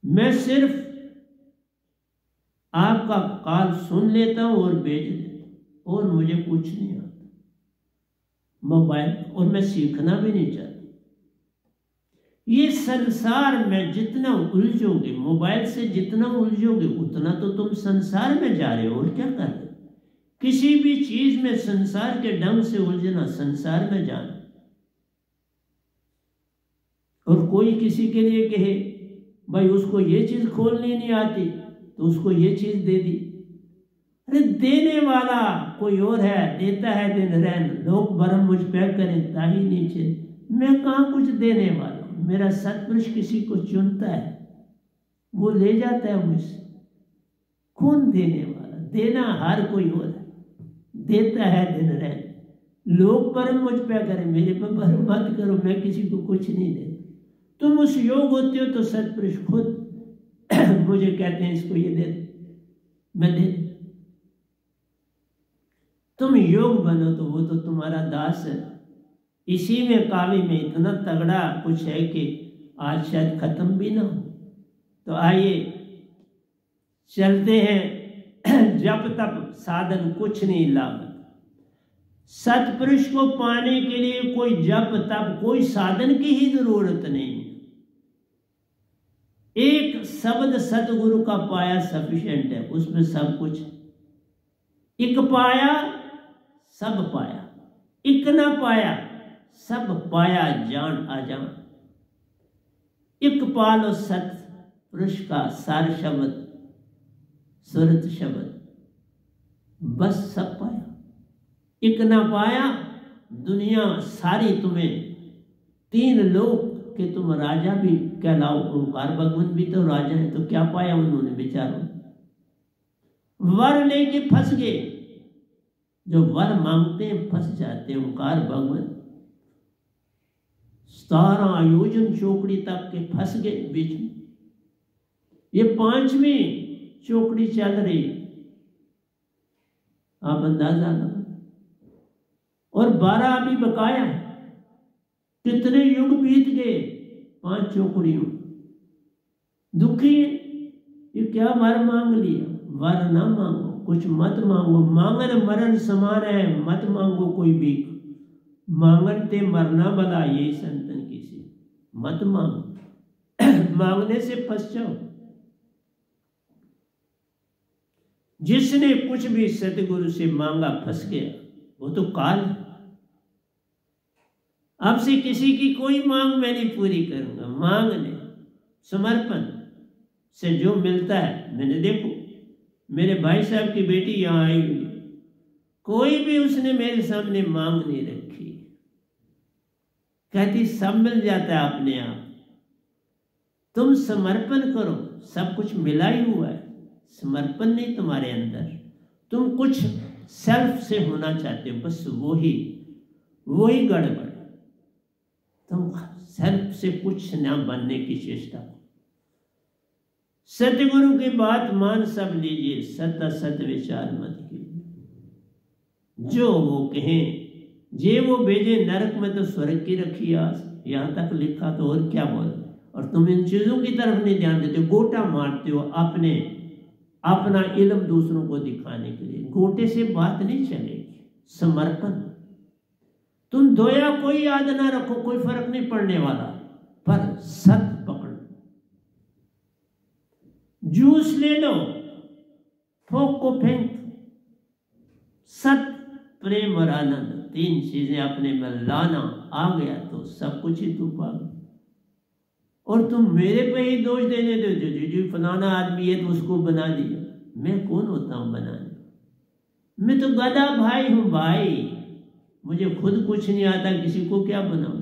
मैं सिर्फ आपका कॉल सुन लेता हूं और भेज देता हूं, और मुझे कुछ नहीं आता मोबाइल, और मैं सीखना भी नहीं चाहता। ये संसार में जितना उलझोगे, मोबाइल से जितना उलझोगे, उतना तो तुम संसार में जा रहे हो, और क्या कर रहे हो। किसी भी चीज में संसार के ढंग से उलझना, संसार में जाना। और कोई किसी के लिए कहे भाई उसको ये चीज खोलनी नहीं आती तो उसको ये चीज दे दी। अरे देने वाला कोई और है, देता है दिन रैन, लोग भरम मुझ पे करें ताही नीचे। मैं कहाँ कुछ देने वाला हूं। मेरा सतपुरुष किसी को चुनता है, वो ले जाता है मुझसे। कौन देने वाला, देना हर कोई और है, देता है दिन रैन। लोग भरम मुझ पे करें, मेरे पे भरम मत करो, मैं किसी को कुछ नहीं देता। तुम उस योग होते हो तो सतपुरुष खुद मुझे कहते हैं इसको ये दे दे, मैं दे दे। तुम योग बनो तो वो तो तुम्हारा दास है। इसी में काव्य में इतना तगड़ा कुछ है कि आज शायद खत्म भी ना हो। तो आइए चलते हैं। जप तप साधन कुछ नहीं लाभ। सतपुरुष को पाने के लिए कोई जप तप कोई साधन की ही जरूरत नहीं। एक शब्द सतगुरु का पाया सफिशिएंट है, उसमें सब कुछ। एक पाया सब पाया, एक ना पाया सब पाया जान अजान। एक पालो सत पुरुष का सार शब्द सुरत शब्द, बस सब पाया। एक ना पाया दुनिया सारी तुम्हें 3 लोक कि तुम राजा भी कहलाओ। ओंकार भगवान भी तो राजा है, तो क्या पाया उन्होंने बेचारों। वर लेके फंस गए, जो वर मांगते हैं फंस जाते हैं। ओंकार भगवान 17 आयोजन चौकड़ी तक के फंस गए बीच में। ये 5वीं चौकड़ी चल रही, आप अंदाजा लगा। और 12 अभी बकाया है। कितने युग बीत गए 5 चौकड़ियों। दुखी है, ये क्या वर मांग लिया। वर ना मांगो, कुछ मत मांगो। मांगन मरण समान है, मत मांगो कोई भीख। मांगन ते मरना भला, यही संतन की सी। मत मांगो मांगने से फंस जाओ। जिसने कुछ भी सतगुरु से मांगा फंस गया, वो तो काल है। अब से किसी की कोई मांग मैं नहीं पूरी करूंगा। मांग नहीं, समर्पण से जो मिलता है। मैंने देखो मेरे भाई साहब की बेटी यहाँ आई हुई, कोई भी उसने मेरे सामने मांग नहीं रखी, कहती सब मिल जाता है अपने आप। तुम समर्पण करो, सब कुछ मिला ही हुआ है। समर्पण नहीं तुम्हारे अंदर, तुम कुछ सेल्फ से होना चाहते हो, बस वही गड़बड़। तुम सेल्फ से कुछ ना बनने की चेष्टा करो। सतगुरु की बात मान सब लीजिए, सत असत विचार मत कीजिए। जो वो कहें, जे वो भेजे नरक में तो स्वर्ग की रखी आस, यहां तक लिखा तो और क्या बोल। और तुम इन चीजों की तरफ नहीं ध्यान देते, गोटा मारते हो अपना इल्म दूसरों को दिखाने के लिए। गोटे से बात नहीं चलेगी। समर्पण, तुम दोया कोई याद ना रखो, कोई फर्क नहीं पड़ने वाला, पर सत पकड़। जूस ले लो, फोक को फेंक। सत, प्रेम और आनंद, तीन चीजें अपने में लाना आ गया तो सब कुछ ही तू पा गया। और तुम मेरे पे ही दोष देने देते हो, जी फलाना आदमी है तो उसको बना दिया। मैं कौन होता हूं बनाने? मैं तो गधा भाई हूं भाई। मुझे खुद कुछ नहीं आता, किसी को क्या बनाऊं?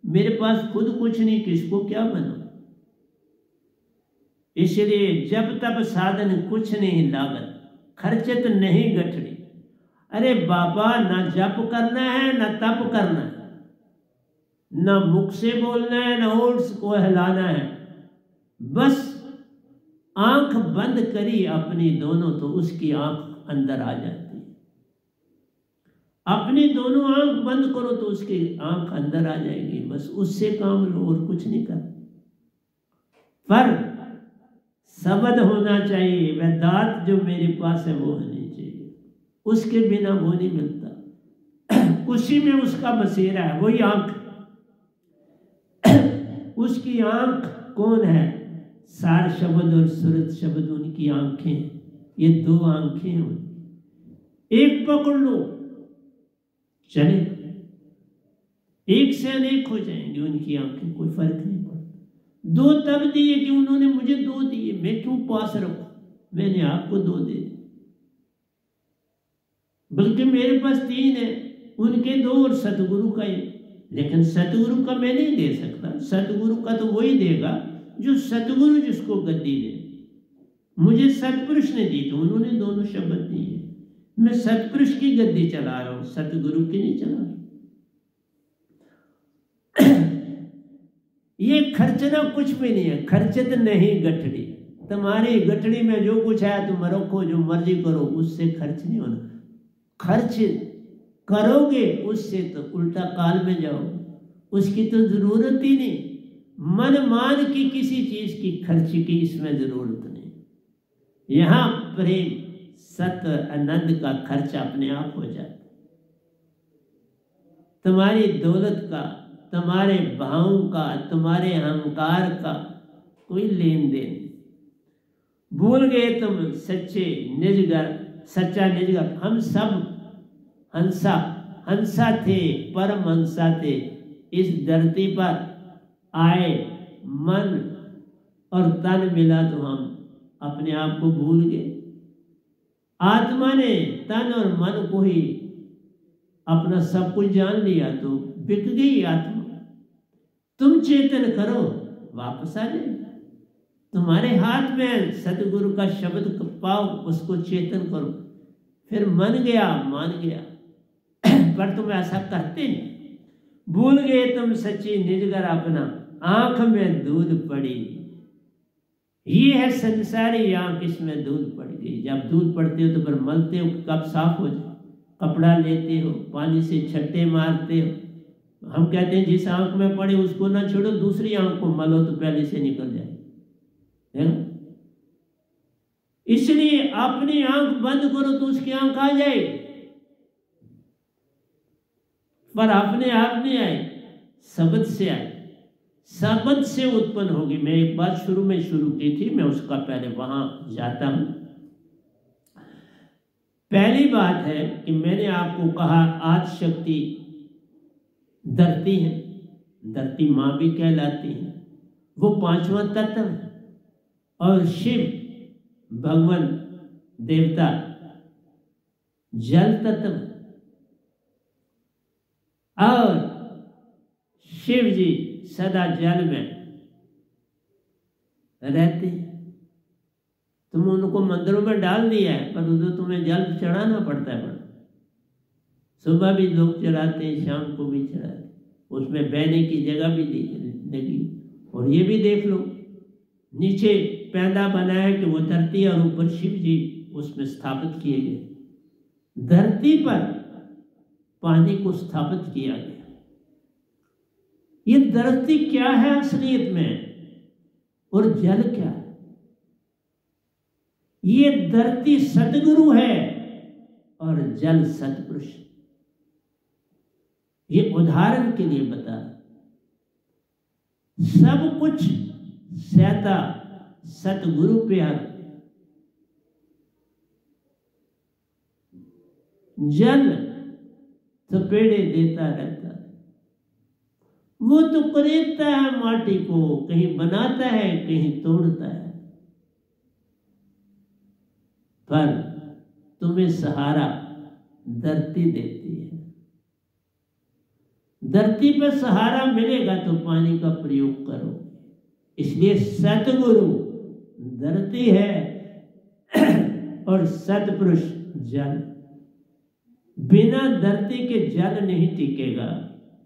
मेरे पास खुद कुछ नहीं, किसको क्या बनाऊं? इसलिए जब तब साधन कुछ नहीं लागत, खर्चत नहीं गठड़ी। अरे बाबा, ना जप करना है ना तप करना है, ना मुख से बोलना है ना होठ को हिलाना है। बस आंख बंद करी अपनी दोनों तो उसकी आंख अंदर आ जाती है। अपनी दोनों आंख बंद करो तो उसकी आंख अंदर आ जाएगी। बस उससे काम लो और कुछ नहीं कर। पर शब्द होना चाहिए, वह दात जो मेरे पास है वो होनी चाहिए। उसके बिना वो नहीं मिलता। उसी में उसका बसेरा है, वही आंख। उसकी आंख कौन है? सार शब्द और सूरत शब्द उनकी आंखें। ये दो आंखें हैं उनकी। एक पकड़ लो चले, एक से अनेक हो जाएंगे उनकी आंखें, कोई फर्क नहीं पड़ता। दो तब दिए कि उन्होंने मुझे दो दिए, मैं क्यों पास रखूं? मैंने आपको दो दे दिए, बल्कि मेरे पास तीन है, उनके दो और सतगुरु का एक। लेकिन सतगुरु का मैं नहीं दे सकता। सतगुरु का तो वही देगा जो सतगुरु जिसको गद्दी दे। मुझे सतपुरुष ने दी तो उन्होंने दोनों शब्द दिए। मैं सतपुरुष की गद्दी चला रहा हूं, सतगुरु की नहीं चला रहा। ये खर्चना कुछ भी नहीं है, खर्चत नहीं गठड़ी। तुम्हारी गठड़ी में जो कुछ है तुम रखो, जो मर्जी करो, उससे खर्च नहीं होना। खर्च करोगे उससे तो उल्टा काल में जाओगे, उसकी तो जरूरत ही नहीं। मन मान की किसी चीज की खर्च की इसमें जरूरत नहीं। यहां प्रेम सत आनंद का खर्च अपने आप हो जाता। तुम्हारी दौलत का, तुम्हारे भावों का, तुम्हारे अहंकार का कोई लेन देन। भूल गए तुम सच्चे निजगर, सच्चा निजगर। हम सब हंसा थे, परम हंसा थे। इस धरती पर आए, मन और तन मिला तो हम अपने आप को भूल गए। आत्मा ने तन और मन को ही अपना सब कुछ जान लिया तो बिक गई आत्मा। तुम चेतन करो, वापस आ जाए। तुम्हारे हाथ में सतगुरु का शब्द पाओ, उसको चेतन करो, फिर मन गया मान गया। पर तुम ऐसा करते नहीं। भूल गए तुम सच्ची निजगर अपना, आंख में दूध पड़ी। ये है संसारी आंख, इसमें दूध पड़ गई। जब दूध पड़ते हो तो फिर मलते हो, कब साफ हो जाए। कपड़ा लेते हो, पानी से छट्टे मारते हो। हम कहते हैं जिस आंख में पड़े उसको ना छोड़ो, दूसरी आंख को मलो तो पहले से निकल जाए, है ना? इसलिए अपनी आंख बंद करो तो उसकी आंख आ जाएगी, पर अपने आप नहीं आए, शब्द से आए। शब्द से उत्पन्न होगी। मैं एक बात शुरू में शुरू की थी, मैं उसका पहले वहां जाता हूं। पहली बात है कि मैंने आपको कहा आदि शक्ति धरती है, धरती माँ भी कहलाती है, वो पांचवा तत्व है। और शिव भगवान देवता जल तत्व, और शिव जी सदा जल में रहते हैं। तुम उनको मंदिरों में डाल दिया है, पर उधर तुम्हें जल चढ़ाना पड़ता है। सुबह भी लोग चढ़ाते हैं, शाम को भी चढ़ाते हैं, उसमें बहने की जगह भी लगी। और ये भी देख लो, नीचे पैदा बना है कि वो धरती और ऊपर शिव जी उसमें स्थापित किए गए। धरती पर पानी को स्थापित किया गया। ये धरती क्या है असलियत में, और जल क्या है? ये धरती सतगुरु है और जल सतपुरुष। ये उदाहरण के लिए बता, सब कुछ सहता सतगुरु प्यार। जल थपेड़े देता रहता है, वो तो करेता है माटी को, कहीं बनाता है कहीं तोड़ता है, पर तुम्हें सहारा धरती देती है। धरती पर सहारा मिलेगा तो पानी का प्रयोग करो। इसलिए सतगुरु धरती है और सतपुरुष जल। बिना धरती के जल नहीं टिकेगा,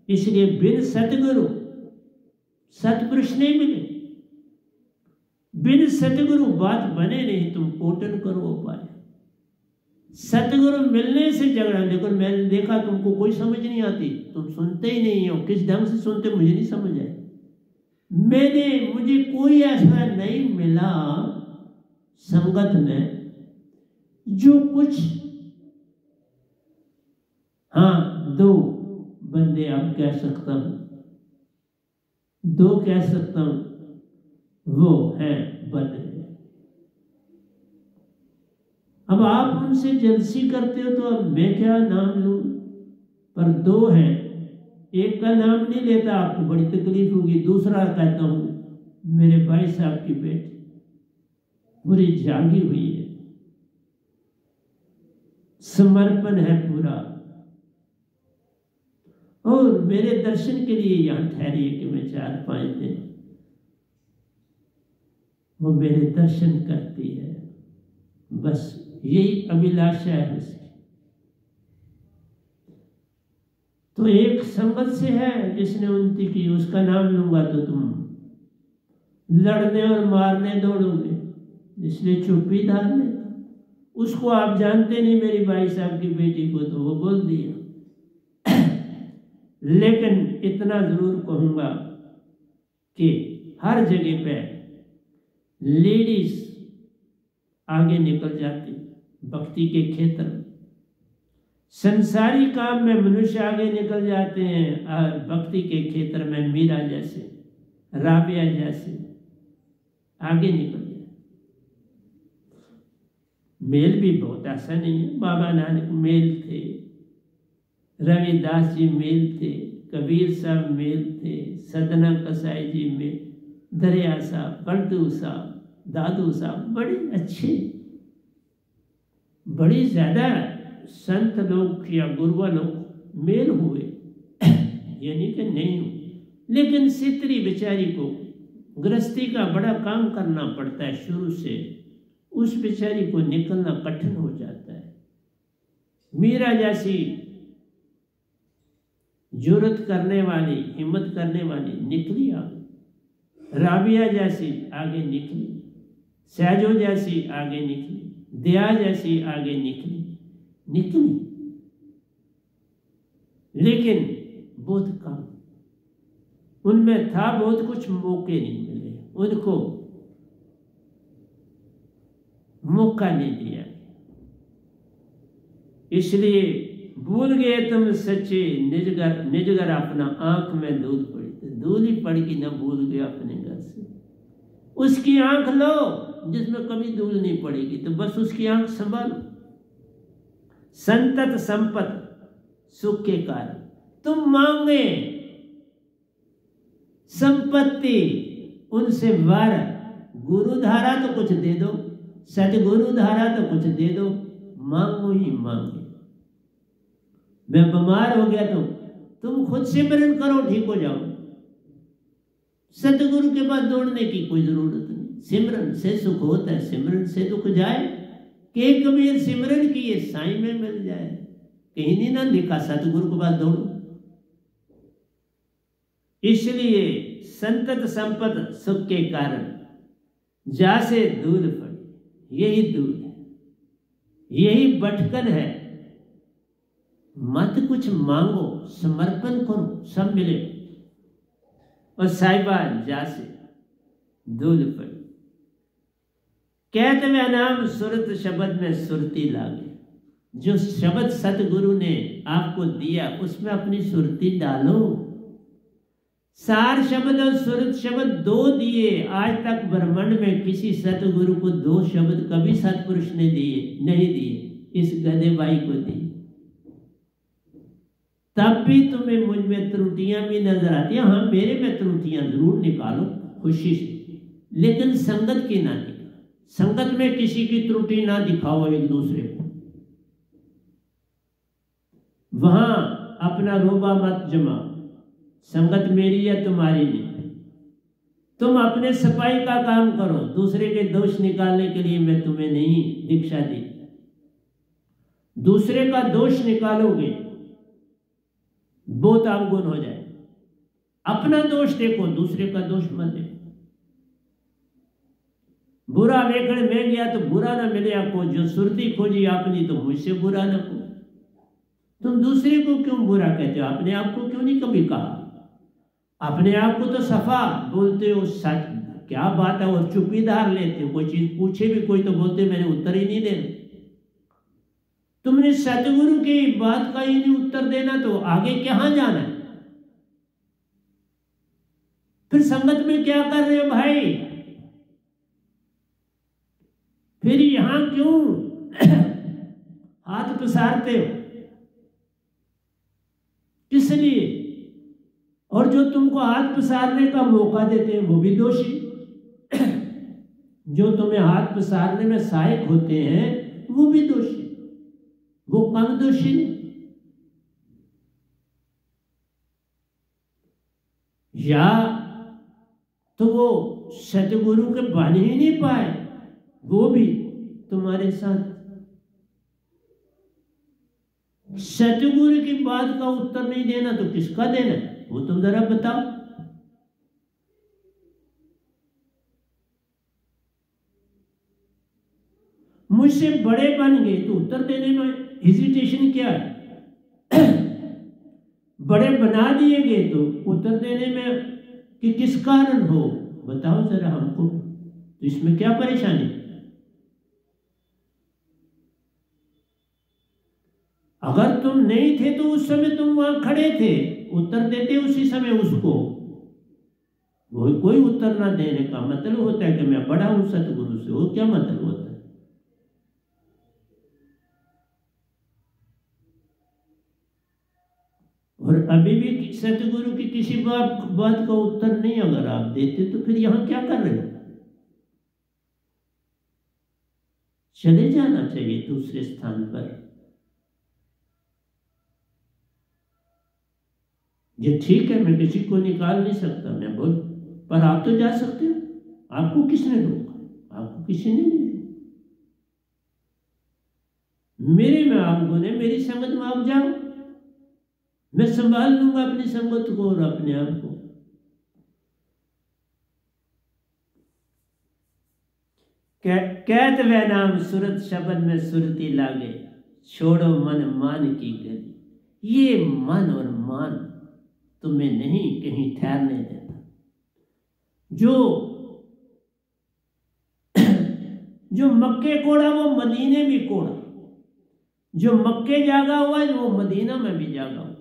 इसलिए बिन सतगुरु सतपुरुष नहीं मिले। बिन सतगुरु बात बने नहीं, तुम कोटन करो उपाय। सतगुरु मिलने से झगड़ा, लेकिन मैंने देखा तुमको कोई समझ नहीं आती, तुम सुनते ही नहीं हो। किस ढंग से सुनते मुझे नहीं समझ आया। मुझे कोई ऐसा नहीं मिला संगत में जो कुछ, हाँ 2 बंदे अब कह सकता हूं, 2 कह सकता हूं, वो है बद्र। अब आप उनसे जलसी करते हो तो अब मैं क्या नाम लूं, पर 2 हैं। एक का नाम नहीं लेता, आपको बड़ी तकलीफ होगी। दूसरा कहता हूं मेरे भाई साहब की बेटी पूरी जागी हुई है, समर्पण है पूरा, और मेरे दर्शन के लिए यहां ठहरी है कि मैं 4-5 दिन वो मेरे दर्शन करती है। बस यही अभिलाषा है उसकी। तो एक संगत से है जिसने उन्नति की, उसका नाम लूंगा तो तुम लड़ने और मारने दौड़ोगे, इसलिए चुप्पी धार लेता। उसको आप जानते नहीं, मेरी भाई साहब की बेटी को, तो वो बोल दिया। लेकिन इतना जरूर कहूंगा कि हर जगह पे लेडीज आगे निकल जाती भक्ति के क्षेत्र में। संसारी काम में मनुष्य आगे निकल जाते हैं, और भक्ति के क्षेत्र में मीरा जैसे, राबिया जैसे आगे निकल जाते। मेल भी बहुत ऐसा नहीं है। बाबा नानक मेल थे, रविदास जी मेल थे, कबीर साहब मेल थे, सदना कसाई जी मेल, दरिया साहब, बल्दू साहब, दादू साहब, बड़े अच्छे, बड़ी ज्यादा संत लोग या गुरुआ लोग मेल हुए, यानी कि नहीं हुए। लेकिन सितरी बेचारी को गृहस्थी का बड़ा काम करना पड़ता है शुरू से, उस बेचारी को निकलना कठिन हो जाता है। मीरा जैसी जुर्रत करने वाली, हिम्मत करने वाली निकली आगे, राबिया जैसी आगे निकली, सहजो जैसी आगे निकली, दया जैसी आगे निकली। लेकिन बहुत कम, उनमें था बहुत कुछ, मौके नहीं मिले, उनको मौका नहीं दिया। इसलिए भूल गए तुम सच्चे निजगर अपना, आंख में दूध पड़ी, तो दूध ही पड़ की ना भूल गया अपने घर से। उसकी आंख लो जिसमें कभी धूल नहीं पड़ेगी, तो बस उसकी आंख संभालो। संतत संपत सुख के कारण। तुम मांगे संपत्ति उनसे वर, गुरु धारा तो कुछ दे दो, सतगुरु धारा तो कुछ दे दो, मांगो ही मांगे। मैं बीमार हो गया तो तुम खुद सिमरन करो, ठीक हो जाओ। सतगुरु के पास दौड़ने की कोई जरूरत नहीं। सिमरन से सुख होता है, सिमरन से दुख जाए। के कबीर सिमरन किए साईं में मिल जाए। कहीं नहीं ना लिखा सतगुरु के पास दौड़ो। इसलिए संतत संपत सुख के कारण जासे दूर पड़े, यही दूर है, यही भटकन है। मत कुछ मांगो, समर्पण करो, सब मिले। और साहिबा जासे दूर पड़े, कहते में नाम सुरत शब्द में सुरती लागे। जो शब्द सतगुरु ने आपको दिया उसमें अपनी सुरती डालो। सार शब्द और सुरत शब्द दो दिए। आज तक ब्रह्मांड में किसी सतगुरु को दो शब्द कभी सतपुरुष ने दिए नहीं दिए, इस गधे भाई को दिए। तब भी तुम्हें मुझ में त्रुटियां भी नजर आती हैं। हाँ, मेरे में त्रुटियां जरूर निकालो खुशी से, लेकिन संगत की ना निकालो। संगत में किसी की त्रुटि ना दिखाओ एक दूसरे को। वहां अपना रोबा मत जमाओ। संगत मेरी है, तुम्हारी नहीं। तुम अपने सफाई का काम करो। दूसरे के दोष निकालने के लिए मैं तुम्हें नहीं दीक्षा दी। दूसरे का दोष निकालोगे बहुत अवगुण हो जाए। अपना दोष देखो, दूसरे का दोष मत देखो। बुरा वेखण में गया तो बुरा ना मिले आपको। जो सुरती खोजी आपने तो मुझसे बुरा ना हो। तुम दूसरे को क्यों बुरा कहते हो? अपने आप को क्यों नहीं कभी कहा? अपने आप को तो सफा बोलते हो, सच क्या बात है, और चुप्पी धार लेते हो। कोई चीज पूछे भी कोई तो बोलते मैंने उत्तर ही नहीं देना। तुमने सतगुरु की बात का ही नहीं उत्तर देना तो आगे कहां जाना है? फिर संगत में क्या कर रहे हो भाई? फिर यहां क्यों हाथ पसारते हो? किस लिए? और जो तुमको हाथ पसारने का मौका देते हैं वो भी दोषी। जो तुम्हें हाथ पसारने में सहायक होते हैं वो भी दोषी, वो कम दोषी नहीं। या तो वो सतगुरु के बन ही नहीं पाए, वो भी तुम्हारे साथ। सतगुरु की बात का उत्तर नहीं देना तो किसका देना है वो तुम जरा बताओ। मुझसे बड़े बन गए तो उत्तर देने में हेजिटेशन क्या है? बड़े बना दिए गए तो उत्तर देने में कि किस कारण हो बताओ जरा हमको। तो इसमें क्या परेशानी? अगर तुम नहीं थे तो उस समय तुम वहां खड़े थे, उत्तर देते उसी समय उसको। वो कोई उत्तर ना देने का मतलब होता है कि मैं बड़ा हूं सतगुरु से, वो क्या मतलब होता है? और अभी भी सतगुरु की किसी बात का उत्तर नहीं अगर आप देते तो फिर यहां क्या कर रहे हो? चले जाना चाहिए दूसरे स्थान पर। ये ठीक है, मैं किसी को निकाल नहीं सकता, मैं बोल, पर आप तो जा सकते हो। आपको किसने रोका? आपको किसी ने नहीं रोका। मेरे में आप गुने, मेरी संगत में आप जाओ, मैं संभाल लूंगा अपनी संगत को और अपने आप को। कहत वह नाम सुरत शब्द में सुरती लागे, छोड़ो मन मान की गली। ये मन और मान तुम्हें नहीं कहीं ठहरने देता। जो मक्के कोड़ा वो मदीने भी कोड़ा। जो मक्के जागा हुआ है वो मदीना में भी जागा हुआ।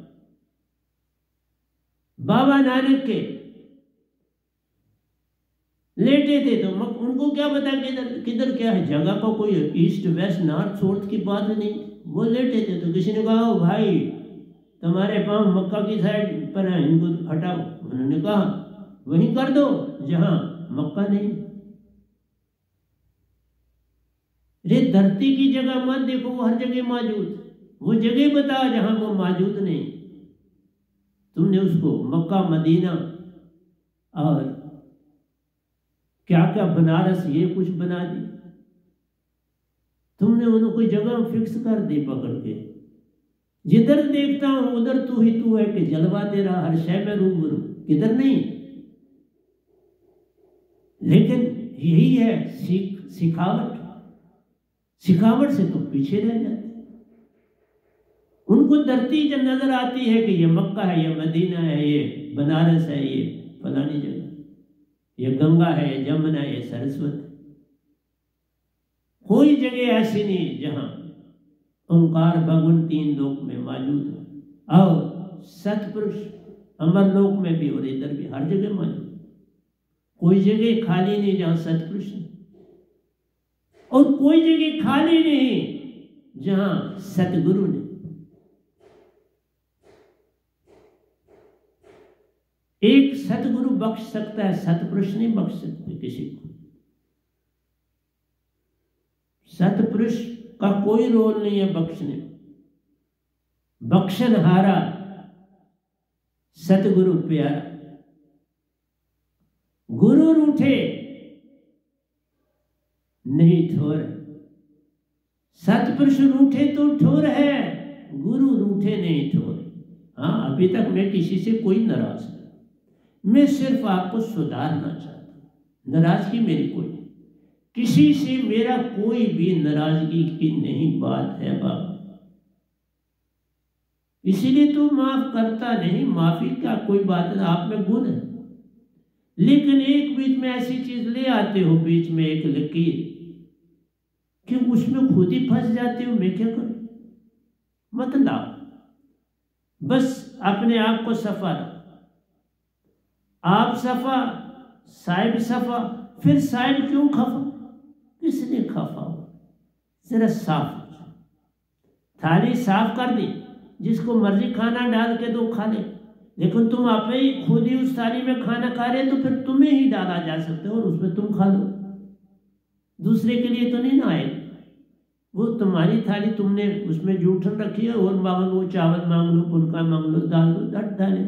बाबा नानक के लेटे थे तो उनको क्या पता किधर किधर क्या है? जगह का कोई ईस्ट वेस्ट नॉर्थ साउथ की बात नहीं। वो लेटे थे। तो किसी ने कहा, ओ भाई तुम्हारे पाँव मक्का की साइड पर है, इनको तो हटाओ। उन्होंने कहा वहीं कर दो जहां मक्का नहीं। रे धरती की जगह मत देखो, वो हर जगह मौजूद, वो जगह बताओ जहां वो मौजूद नहीं। तुमने उसको मक्का, मदीना और क्या क्या बनारस ये कुछ बना दी। तुमने उनको जगह फिक्स कर दी पकड़ के। जिधर देखता हूं उधर तू ही तू है कि जलवा तेरा हर शय में रूबरू, किधर नहीं। लेकिन यही है सिखावट, सिखावट से तो पीछे रह जाते। उनको धरती जब नजर आती है कि ये मक्का है, ये मदीना है, ये बनारस है, ये फलानी जगह, ये गंगा है, ये जमुना है, ये सरस्वती, कोई जगह ऐसी नहीं जहां ओंकार भगवान तीन लोक में मौजूद हो। और सतपुरुष अमर लोक में भी और इधर भी हर जगह मौजूद। कोई जगह खाली नहीं जहां सतपुरुष नहीं, और कोई जगह खाली नहीं जहां सतगुरु ने। एक सतगुरु बख्श सकता है, सतपुरुष नहीं बख्श सकते किसी को। सतपुरुष का कोई रोल नहीं है बख्शने। बख्शनहारा सतगुरु प्यारा। गुरु रूठे नहीं ठोर, सतपुरुष रूठे तो ठोर है, गुरु रूठे नहीं ठोर। हाँ, अभी तक मैं किसी से कोई नाराज नहीं, मैं सिर्फ आपको सुधारना चाहता हूं। नाराजगी मेरी कोई नहीं, किसी से मेरा कोई भी नाराजगी की नहीं बात है बाबा। इसीलिए तो माफ करता नहीं, माफी का कोई बात नहीं, आप में गुण है। लेकिन एक बीच में ऐसी चीज ले आते हो, बीच में एक लकीर, कि उसमें खुद ही फंस जाते हो। मैं क्या करूं? मत लाओ, बस अपने आप को सफा रखो। आप सफा, साहिब सफा, फिर साहिब क्यों खफा? किसने खफा हो? जरा साफ हो जाओ। थाली साफ कर दी, जिसको मर्जी खाना डाल के दो खा ले, लेकिन तुम आप ही खुद ही उस थाली में खाना खा रहे तो फिर तुम्हें ही डाला जा सकता है और उसमें तुम खा लो, दूसरे के लिए तो नहीं ना आए। वो तुम्हारी थाली, तुमने उसमें जूठन रखी है, और मांग लो, चावल मांग लो, फुल्का मांग लो, दाल लो, डट डाले।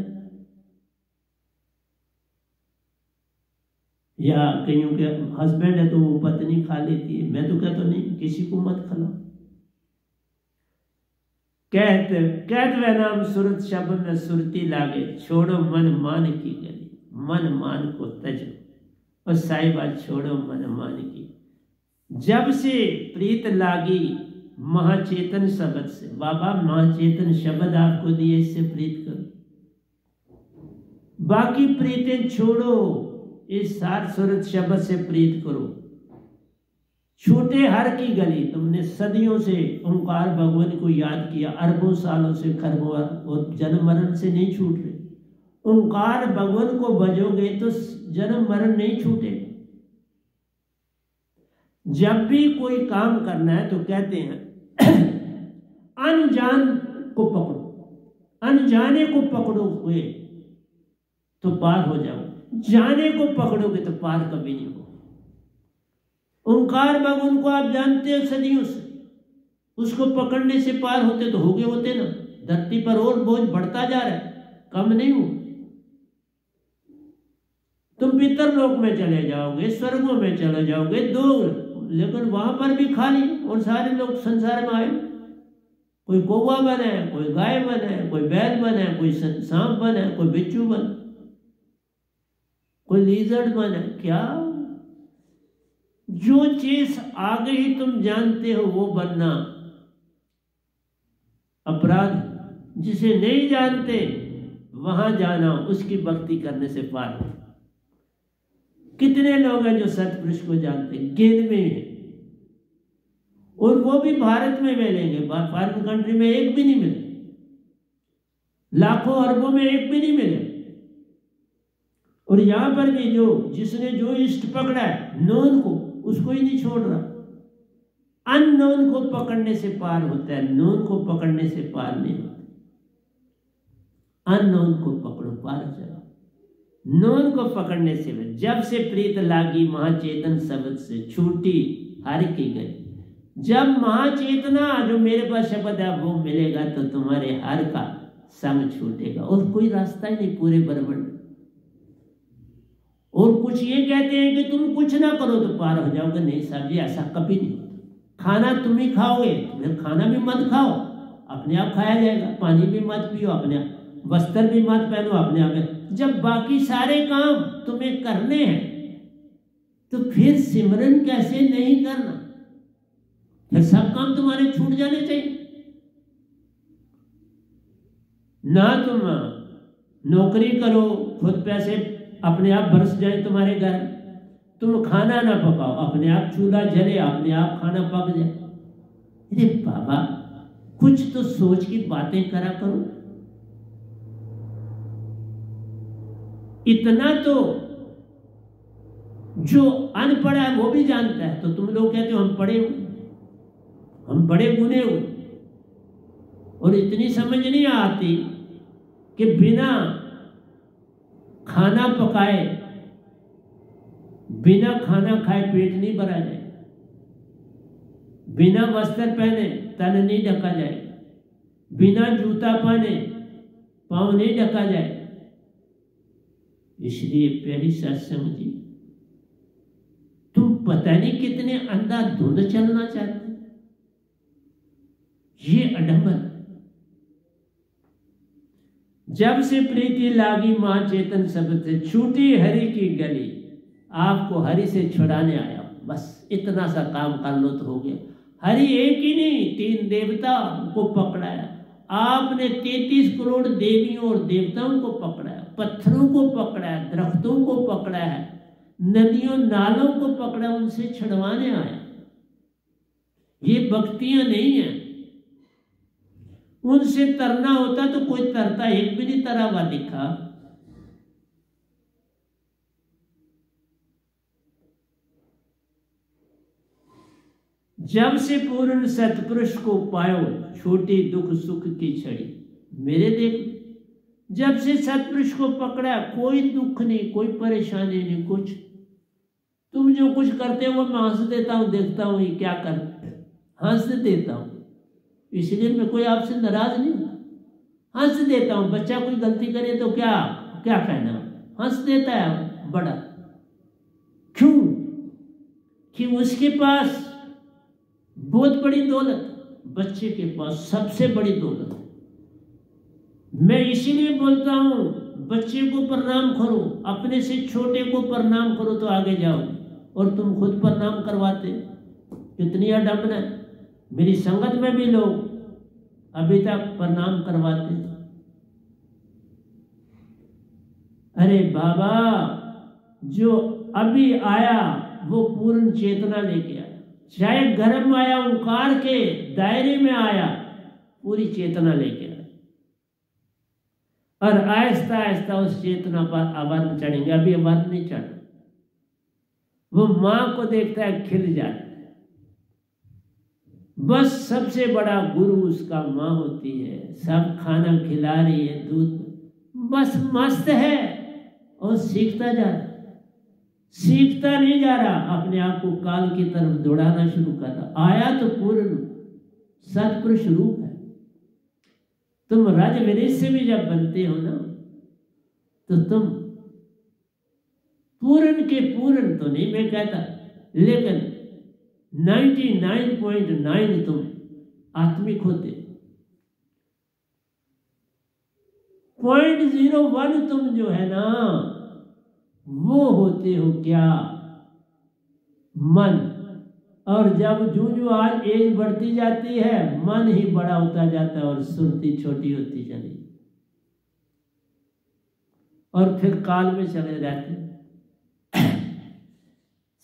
या कईयों के हस्बैंड है तो वो पत्नी खा लेती है। मैं तो कहता नहीं, किसी को मत खिलाओ। कहत वह नाम सुरत शब्द में सुरती लागे, छोड़ो मन मान की गली, मन मान को तजो, और साहिबा छोड़ो मन मान की। जब से प्रीत लागी महाचेतन शब्द से, बाबा महाचेतन शब्द आपको दिए, इससे प्रीत करो, बाकी प्रीतें छोड़ो, इस सात सूरत शब्द से प्रीत करो। छोटे हर की गली, तुमने सदियों से ओंकार भगवान को याद किया, अरबों सालों से, खरबों, और जन्म मरण से नहीं छूट रहे। ओंकार भगवान को भजोगे तो जन्म मरण नहीं छूटे। जब भी कोई काम करना है तो कहते हैं अनजान को पकड़ो, अनजाने को पकड़ोगे तो पार हो जाओ, जाने को पकड़ोगे तो पार कभी नहीं हो। ओंकार भगवान को आप जानते हो सदियों से, उसको पकड़ने से पार होते तो होते ना। धरती पर और बोझ बढ़ता जा रहा है, कम नहीं हो। तुम पितर लोक में चले जाओगे, स्वर्गों में चले जाओगे, दो, लेकिन वहां पर भी खाली, और सारे लोग संसार में आए। कोई कौवा बना है, कोई गाय बना है, कोई बैल बना है, कोई सांप बना है, कोई बिच्छू बना, कोई लीजर्ड बना है। क्या जो चीज आगे ही तुम जानते हो वो बनना अपराध, जिसे नहीं जानते वहां जाना, उसकी भक्ति करने से पार हो। कितने लोग हैं जो सतपुरुष को जानते, गिन में है, और वो भी भारत में मिलेंगे, फॉरेन कंट्री में एक भी नहीं मिले, लाखों अरबों में एक भी नहीं मिले। और यहां पर भी जिसने जो इष्ट पकड़ा है, नोन को, उसको ही नहीं छोड़ रहा। अननोन को पकड़ने से पार होता है, नोन को पकड़ने से पार नहीं होता। अननोन को पकड़ो पार हो जाओ, नोन को पकड़ने से। जब से प्रीत लागी महाचेतन शब्द से, छूटी हर की गई। जब महाचेतना जो मेरे पास शब्द है वो मिलेगा तो तुम्हारे हर का संग छूटेगा, और कोई रास्ता ही नहीं पूरे ब्रह्मांड। और कुछ ये कहते हैं कि तुम कुछ ना करो तो पार हो जाओगे, नहीं साहब जी, ऐसा कभी नहीं होता। खाना तुम ही खाओगे, तुम्हें खाना भी मत खाओ, अपने आप खाया जाएगा। पानी भी मत पियो, अपने आप। वस्त्र भी मत पहनो, अपने आप। जब बाकी सारे काम तुम्हें करने हैं तो फिर सिमरन कैसे नहीं करना? फिर सब काम तुम्हारे छूट जाने चाहिए ना। तुम नौकरी करो, खुद पैसे अपने आप बरस जाए तुम्हारे घर, तुम खाना ना पकाओ, अपने आप चूल्हा जले, अपने आप खाना पक जाए। अरे बाबा, कुछ तो सोच की बातें करा करो। इतना तो जो अनपढ़ है वो भी जानता है, तो तुम लोग कहते हो हम पढ़े हुए, हम बड़े गुने हुए। और इतनी समझ नहीं आती कि बिना खाना पकाए, बिना खाना खाए पेट नहीं भरा जाए, बिना वस्त्र पहने तन नहीं ढका जाए, बिना जूता पहने पांव नहीं ढका जाए। इसलिए प्यारी सत्संग जी, तुम पता नहीं कितने अंधाधुंध चलना चाहते हो। ये अडंबर। जब से प्रीति लागी मां चेतन शब्द से, छूटी हरि की गली। आपको हरि से छुड़ाने आया, बस इतना सा काम कर लो तो हो गया। हरि एक ही नहीं, 3 देवता को पकड़ाया आपने, 33 करोड़ देवियों और देवताओं को पकड़ाया, पत्थरों को पकड़ाया, दरख्तों को पकड़ा है, नदियों नालों को पकड़ा, उनसे छुड़वाने आया। ये भक्तियां नहीं है। उनसे तरना होता तो कोई तरता, एक भी नहीं तरा हुआ दिखा। जब से पूर्ण सतपुरुष को पायो, छोटी दुख सुख की छड़ी। मेरे देख, जब से सतपुरुष को पकड़ा, कोई दुख नहीं, कोई परेशानी नहीं, कुछ। तुम जो कुछ करते हो मैं हंस देता हूं, देखता हूं ये क्या कर, हंस देता हूं। इसलिए मैं कोई आपसे नाराज नहीं हूं, हंस देता हूं। बच्चा कोई गलती करे तो क्या क्या कहना, हंस देता है बड़ा। क्यों? कि उसके पास बहुत बड़ी दौलत, बच्चे के पास सबसे बड़ी दौलत। मैं इसीलिए बोलता हूं, बच्चे को प्रणाम करो, अपने से छोटे को प्रणाम करो तो आगे जाओ। और तुम खुद प्रणाम करवाते, कितनी अडम्बना है। मेरी संगत में भी लोग अभी तक प्रणाम करवाते। अरे बाबा, जो अभी आया वो पूर्ण चेतना लेके आया, चाहे गर्भ आया ओंकार के दायरे में आया, पूरी चेतना लेके आया। और आहिस्ता आहिस्ता उस चेतना पर अवर्ण चढ़ेंगे। अभी अवर्ण नहीं चढ़, वो मां को देखता है खिल जाता है। बस सबसे बड़ा गुरु उसका मां होती है, सब खाना खिला रही है, दूध, बस मस्त है और सीखता जा रहा, सीखता नहीं जा रहा, अपने आप को काल की तरफ दौड़ाना शुरू कर रहा। आया तो पूर्ण सतपुरुष रूप है। तुम राजवीर से भी जब बनते हो ना, तो तुम पूर्ण के पूर्ण तो नहीं मैं कहता, लेकिन 99.9 तुम आत्मिक होते। 0.01 तुम जो है ना, वो होते हो क्या? मन। और जब जो आज एज बढ़ती जाती है, मन ही बड़ा होता जाता है और सुरती छोटी होती चली, और फिर काल में चले जाते।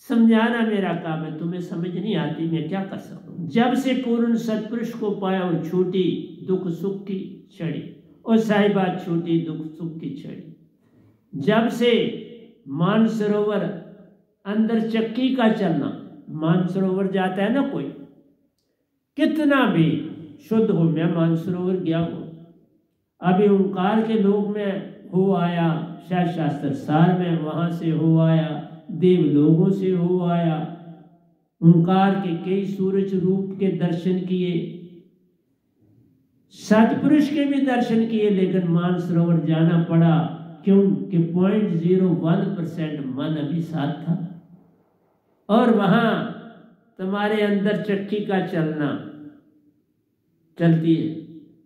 समझाना मेरा काम है, तुम्हें समझ नहीं आती, मैं क्या कर सकता हूं। जब से पूर्ण सतपुरुष को पाया और छूटी दुख सुख की छड़ी, और साहिबा छूटी दुख सुख की छड़ी। जब से मानसरोवर अंदर चक्की का चलना, मानसरोवर जाता है ना कोई, कितना भी शुद्ध हो, मैं मानसरोवर गया हूँ, अभी ओंकार के लोक में हो आया, शायद शास्त्र सार में वहां से हो आया, देव लोगों से हो आया, ओंकार के कई सूरज रूप के दर्शन किए, सतपुरुष के भी दर्शन किए, लेकिन मानसरोवर जाना पड़ा। क्यों कि 0.01% मन अभी साथ था। और वहां तुम्हारे अंदर चक्की का चलना चलती है,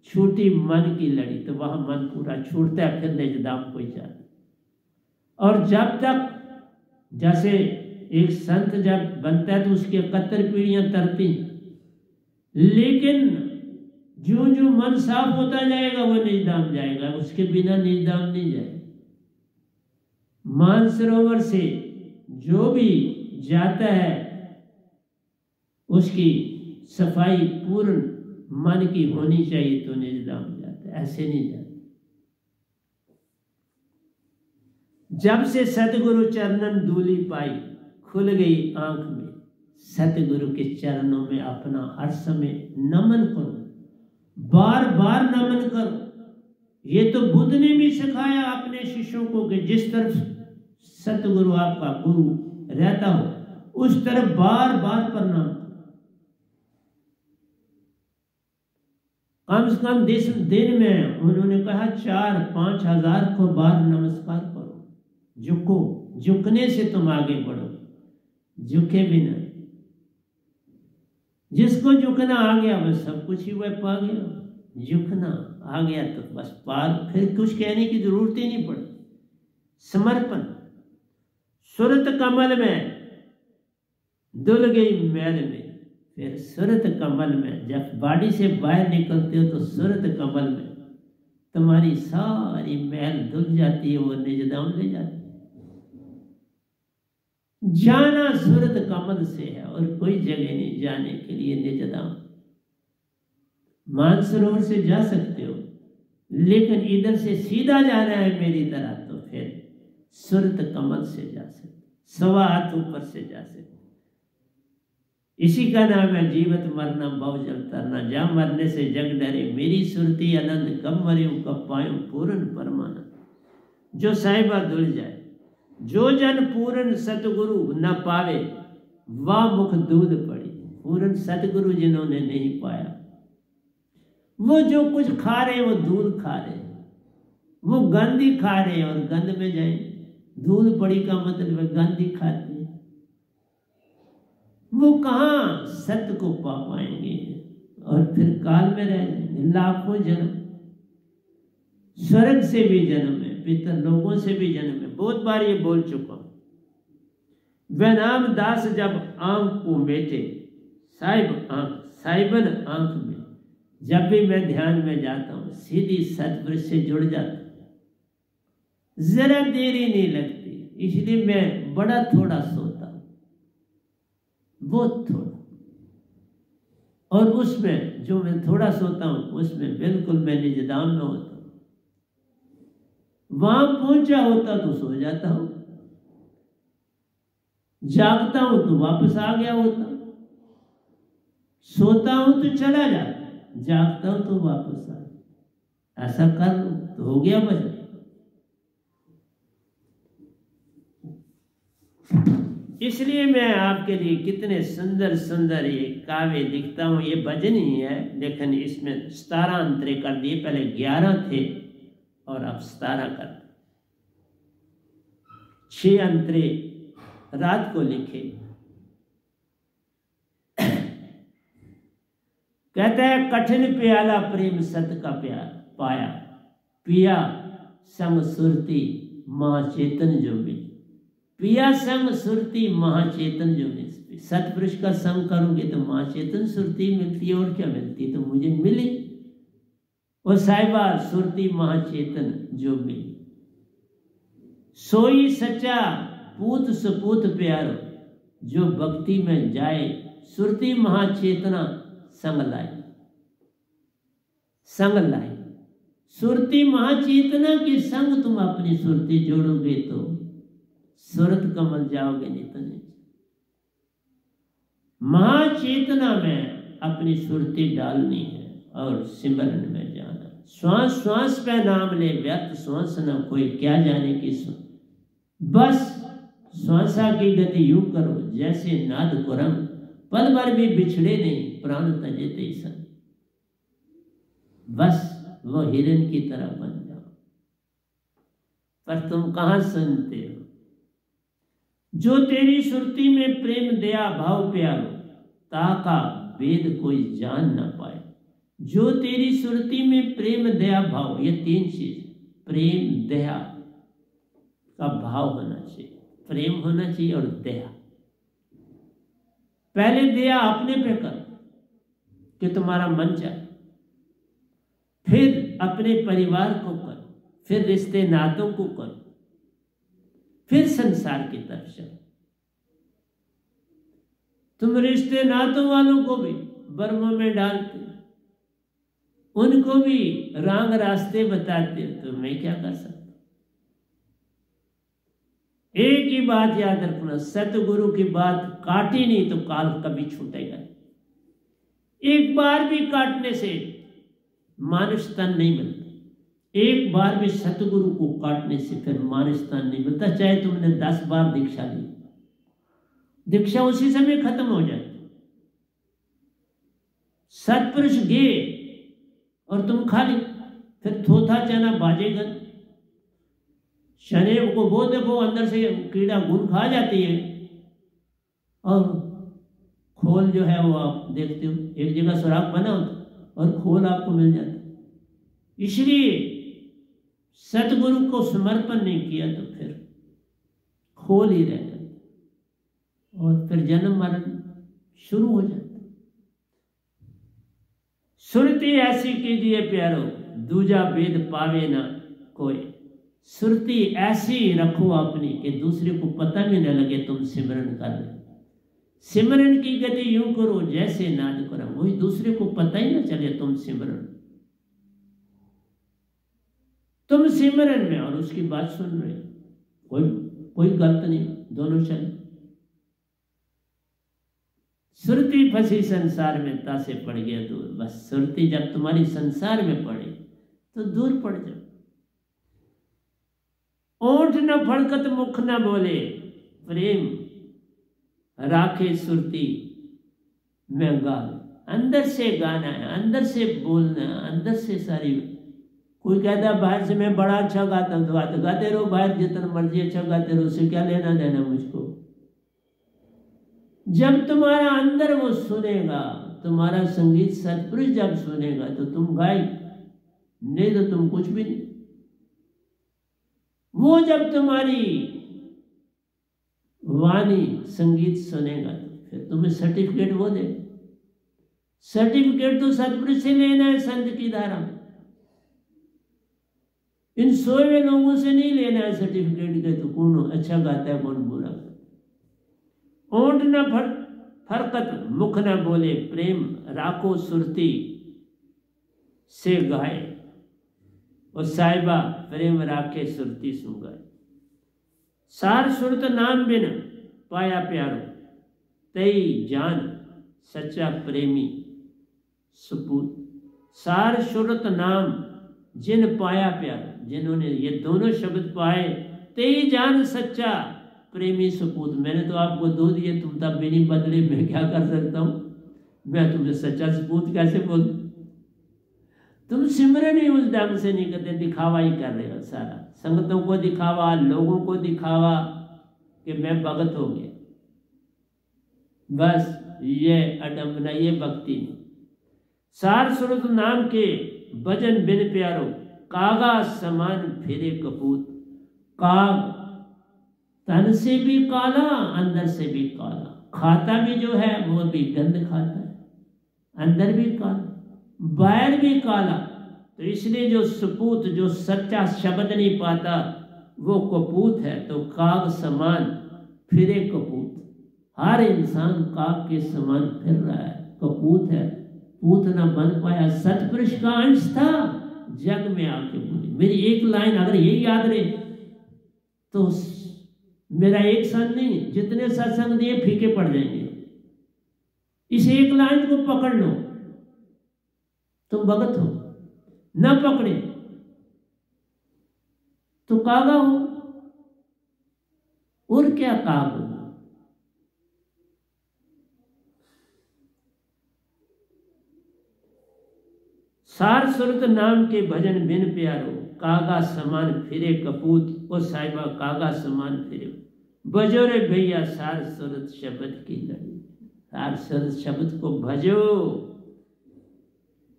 छूटी मन की लड़ी, तो वहां मन पूरा छूटता है, फिर निजधाम कोई जाता। और जब तक जैसे एक संत जब बनता है तो उसकी 71 पीढ़ियां तरती, लेकिन जो जो मन साफ होता जाएगा वो निजधाम जाएगा, उसके बिना निजधाम नहीं जाएगा। मानसरोवर से जो भी जाता है उसकी सफाई पूर्ण मन की होनी चाहिए तो निजधाम जाता है, ऐसे नहीं जाता। जब से सतगुरु चरणन धूलि पाई, खुल गई आंख में, सतगुरु के चरणों में अपना हर समय नमन करो, बार बार नमन करो। ये तो बुद्ध ने भी सिखाया अपने शिष्यों को कि जिस तरफ सतगुरु आपका गुरु रहता हो उस तरफ बार बार प्रणाम। कम से कम दिन में उन्होंने कहा 4-5 हजार को बार नमस्कार करो। झुको, झुकने से तुम आगे बढ़ो, झुके बिना। जिसको झुकना आ गया वह सब कुछ ही वह पा गया। झुकना आ गया तो बस पार, फिर कुछ कहने की जरूरत ही नहीं पड़ी। समर्पण। सुरत कमल में धुल गई मैल में, फिर सुरत कमल में जब बाड़ी से बाहर निकलते हो तो सुरत कमल में तुम्हारी सारी मैल धुल जाती है, वो निजधाम ले जाती है। जाना सुरत कमल से है और कोई जगह नहीं जाने के लिए निजधाम। मानसरोवर से जा सकते हो, लेकिन इधर से सीधा जाना है मेरी तरह तो फिर सुरत कमल से जा सकते, 1.25 हाथ ऊपर से जा सकते। इसी का नाम है जीवत मरना बहु जल तरना, जा मरने से जग डरे, मेरी सुरती आनंद कब मर्यूं कब पायूं पूर्ण परमानंद। जो साहिबा धुल जाए, जो जन पूर्ण सतगुरु न पावे, वह मुख दूध पड़ी। पूर्ण सतगुरु जिन्होंने नहीं पाया, वो जो कुछ खा रहे वो दूध खा रहे, वो गंद ही खा रहे और गंद में जाए। दूध पड़ी का मतलब है गंद ही खाते हैं। वो कहाँ सत्य को पा पाएंगे और फिर काल में रह जाएंगे। लाखों जन्म, स्वर्ग से भी जन्म है, पितर लोगों से भी जन्म है। बहुत बार ये बोल चुका हूं। वह नाम दास जब आंख को मेटे, साहिब आंख, साहिबन आंख में। जब भी मैं ध्यान में जाता हूं सीधी सतपुरुष से जुड़ जाता हूं, जरा देरी नहीं लगती। इसलिए मैं बड़ा थोड़ा सोता हूं, बहुत थोड़ा। और उसमें जो मैं थोड़ा सोता हूं उसमें बिल्कुल मैं निजधाम में होता हूं। वहां पहुंचा होता तो सो जाता हूं, जागता हूं तो वापस आ गया होता, सोता हूं तो चला जाता, जागता हूं तो वापस आ। ऐसा कर लो तो हो गया भजन। इसलिए मैं आपके लिए कितने सुंदर सुंदर ये काव्य लिखता हूं। ये भजन ही है, लेकिन इसमें 17 अंतरे कर दिए। पहले 11 थे और अब 17 कर दिए। 6 अंतरे रात को लिखे। कहता है कठिन प्याला प्रेम सत का प्यार पाया, पिया संग सुरती महाचेतन जो मिली। पिया संग सुरती महाचेतन जो मिली। सतपुरुष का संग करोगे तो महाचेतन सुरती मिलती है, और क्या मिलती है तो मुझे मिली। और साहिबा सुरती महाचेतन जो मिली। सोई सच्चा पूत सपूत प्यारो, जो भक्ति में जाए सुरती महाचेतना संग लाई। संग लाई सुरती महाचेतना के संग तुम अपनी सुरती जोड़ोगे तो सुरत कमल जाओगे, नहीं तो नहीं। महाचेतना में अपनी सुरती डालनी है और सिमरन में जाना। श्वास श्वास पे नाम ले, व्यर्थ श्वास न कोई, क्या जाने की बस श्वासा की गति यूं करो जैसे नाद कुरम, पल भर भी बिछड़े नहीं प्राण तजे ते संग। बस वो हिरन की तरह बन जाओ। पर तुम कहां सुनते हो? जो तेरी सुरती में प्रेम दया भाव प्यारो, ताका वेद कोई जान ना पाए। जो तेरी सुरती में प्रेम दया भाव, ये तीन चीज, प्रेम दया का भाव होना चाहिए, प्रेम होना चाहिए और दया। पहले दया अपने पे करो कि तुम्हारा मन चाहे, फिर अपने परिवार को करो, फिर रिश्ते नातों को करो, फिर संसार की तरफ चलो। तुम रिश्ते नातों वालों को भी बर्मों में डालते, उनको भी रांग रास्ते बताते हो, तो मैं क्या कर सकता? एक ही बात याद रखना, सतगुरु की बात काटी नहीं तो काल कभी छूटेगा। एक बार भी काटने से मानुष तन नहीं मिलता, एक बार भी सतगुरु को काटने से फिर मानुष तन नहीं मिलता। चाहे तुमने 10 बार दीक्षा ली, दीक्षा उसी समय खत्म हो जाती। सत्पुरुष गे और तुम खा ली, फिर थोथा चना बाजेगा। शनि को वो देखो अंदर से कीड़ा घुन खा जाती है, और खोल जो है वो आप देखते हो एक जगह सुराख बना होता और खोल आपको मिल जाता। इसलिए सतगुरु को समर्पण नहीं किया तो फिर खोल ही रह जाता और फिर जन्म मरण शुरू हो जाता। सुरती ऐसी कीजिए प्यारो, दूजा वेद पावे ना कोई। सुरती ऐसी रखो अपनी कि दूसरे को पता भी न लगे तुम सिमरन कर रहे। सिमरन की गति यूं करो जैसे नाद करो, वही दूसरे को पता ही ना चले तुम सिमरन, तुम सिमरन में और उसकी बात सुन रहे। कोई गलत नहीं, दोनों चले। सुरती फंसी संसार में, तासे पड़ गया दूर। बस सुरती जब तुम्हारी संसार में पड़े तो दूर पड़ जाओ। ओंठ न फड़कत मुख न बोले, प्रेम राखे सुरती में गाल। अंदर से गाना है, अंदर से बोलना है, अंदर से सारी। कोई कहता बाहर से मैं बड़ा अच्छा गाता हूं, तो गाते रहो, बाहर जितना मर्जी अच्छा गाते रहो, उससे क्या लेना देना मुझको। जब तुम्हारा अंदर वो सुनेगा, तुम्हारा संगीत सत्पुरुष जब सुनेगा तो तुम गाय, नहीं तो तुम कुछ भी नहीं। वो जब तुम्हारी वाणी संगीत सुनेगा तो फिर तुम्हें सर्टिफिकेट वो दे। सर्टिफिकेट तो सतपुरुष से लेना है, संत की धारा। इन सोए लोगों से नहीं लेना है सर्टिफिकेट के, तो कौन अच्छा गाता है कौन बुरा गाता है। ओंठ न फरकत मुख न बोले, प्रेम राखो सुरती से गाए। और साहिबा प्रेम राखे सुरती सुगाए। सार सुरत नाम बिन पाया प्यारो, तई जान सच्चा प्रेमी सपूत। सार सुरत नाम जिन पाया प्यारो, जिन्होंने ये दोनों शब्द पाए, तई जान सच्चा प्रेमी सपूत। मैंने तो आपको दो दिए, तुम तब भी नहीं बदले, मैं क्या कर सकता हूं? मैं तुम्हें सच्चा सपूत कैसे बोल? तुम सिमरन ही उस ढंग से नहीं करते, दिखावा ही कर रहे हो सारा। संगतों को दिखावा, लोगों को दिखावा कि मैं भगत हो गया। बस ये अडम्बना, ये भक्ति नहीं। सार सुरत नाम के भजन बिन प्यारो, कागा समान फिरे कपूत। काग तन से भी काला, अंदर से भी काला, खाता भी जो है वो भी गंध खाता है, अंदर भी काला, बाहर भी काला। तो इसलिए जो सपूत, जो सच्चा शब्द नहीं पाता, वो कपूत है। तो काग समान फिरे कपूत। हर इंसान काग के समान फिर रहा है, कपूत है, पूत न बन पाया। सतपुरुष का अंश था, जग में आके बोली। मेरी एक लाइन अगर यही याद रहे तो मेरा एक सन नहीं, जितने सत्संग दिए फीके पड़ जाएंगे। इस एक लाइन को पकड़ लो, तुम भगत हो। न पकड़े तो कागा हो, और क्या काग हो। सार सुरत नाम के भजन बिन प्यारो, कागा समान फिरे कपूत। ओ साहिबा कागा समान फिरे, भजो रे भैया सार सुरत शब्द की लड़ी। सार सुरत शब्द को भजो,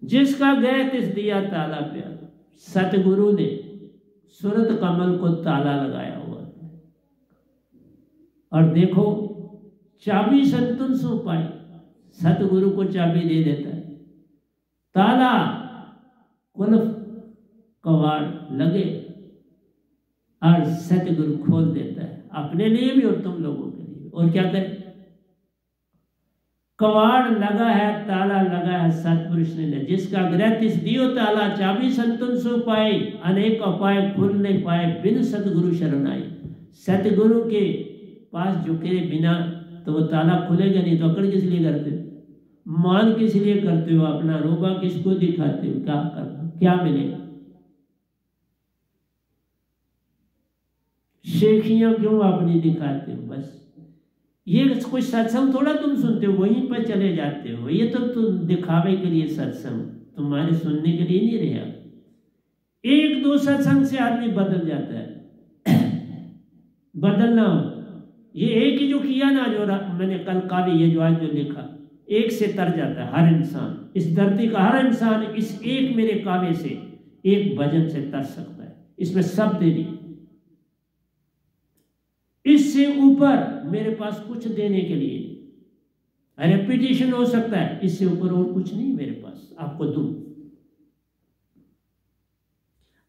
जिसका गए तिस दिया ताला प्यारा। सतगुरु ने सुरत कमल को ताला लगाया हुआ है। और देखो चाबी संतन सो पाई, सतगुरु को चाबी दे देता है। ताला कुल्फ कवाड़ लगे और सतगुरु खोल देता है, अपने लिए भी और तुम लोगों के लिए। और क्या करे, कवाड़ लगा है, ताला लगा है सतपुरुष ने। जिसका ग्रह तिस दियो ताला, चाबी संतन सो पाए। अनेक उपाय खुल नहीं पाए, बिन सतगुरु शरण आई। सतगुरु के पास झुके बिना तो वो ताला खुलेगा नहीं। तो अकड़ किस लिए करते हो, मान किस लिए करते हो, अपना रोबा किसको दिखाते हो, क्या करना, क्या मिलेगा। शेखियां क्यों अपनी दिखाते हो, बस ये कोई सत्संग थोड़ा तुम सुनते हो, वहीं पर चले जाते हो। ये तो तुम दिखावे के लिए सत्संग, तुम्हारे सुनने के लिए नहीं रहा। एक दो सत्संग से आदमी बदल जाता है। बदलना हो, ये एक ही जो किया ना, जो मैंने कल काली ये जो आज जो लिखा, एक से तर जाता है हर इंसान। इस धरती का हर इंसान इस एक मेरे काव्य से, एक भजन से तर सकता है। इसमें शब्द नहीं, इससे ऊपर मेरे पास कुछ देने के लिए रेपिटेशन हो सकता है, इससे ऊपर और कुछ नहीं मेरे पास आपको दूं।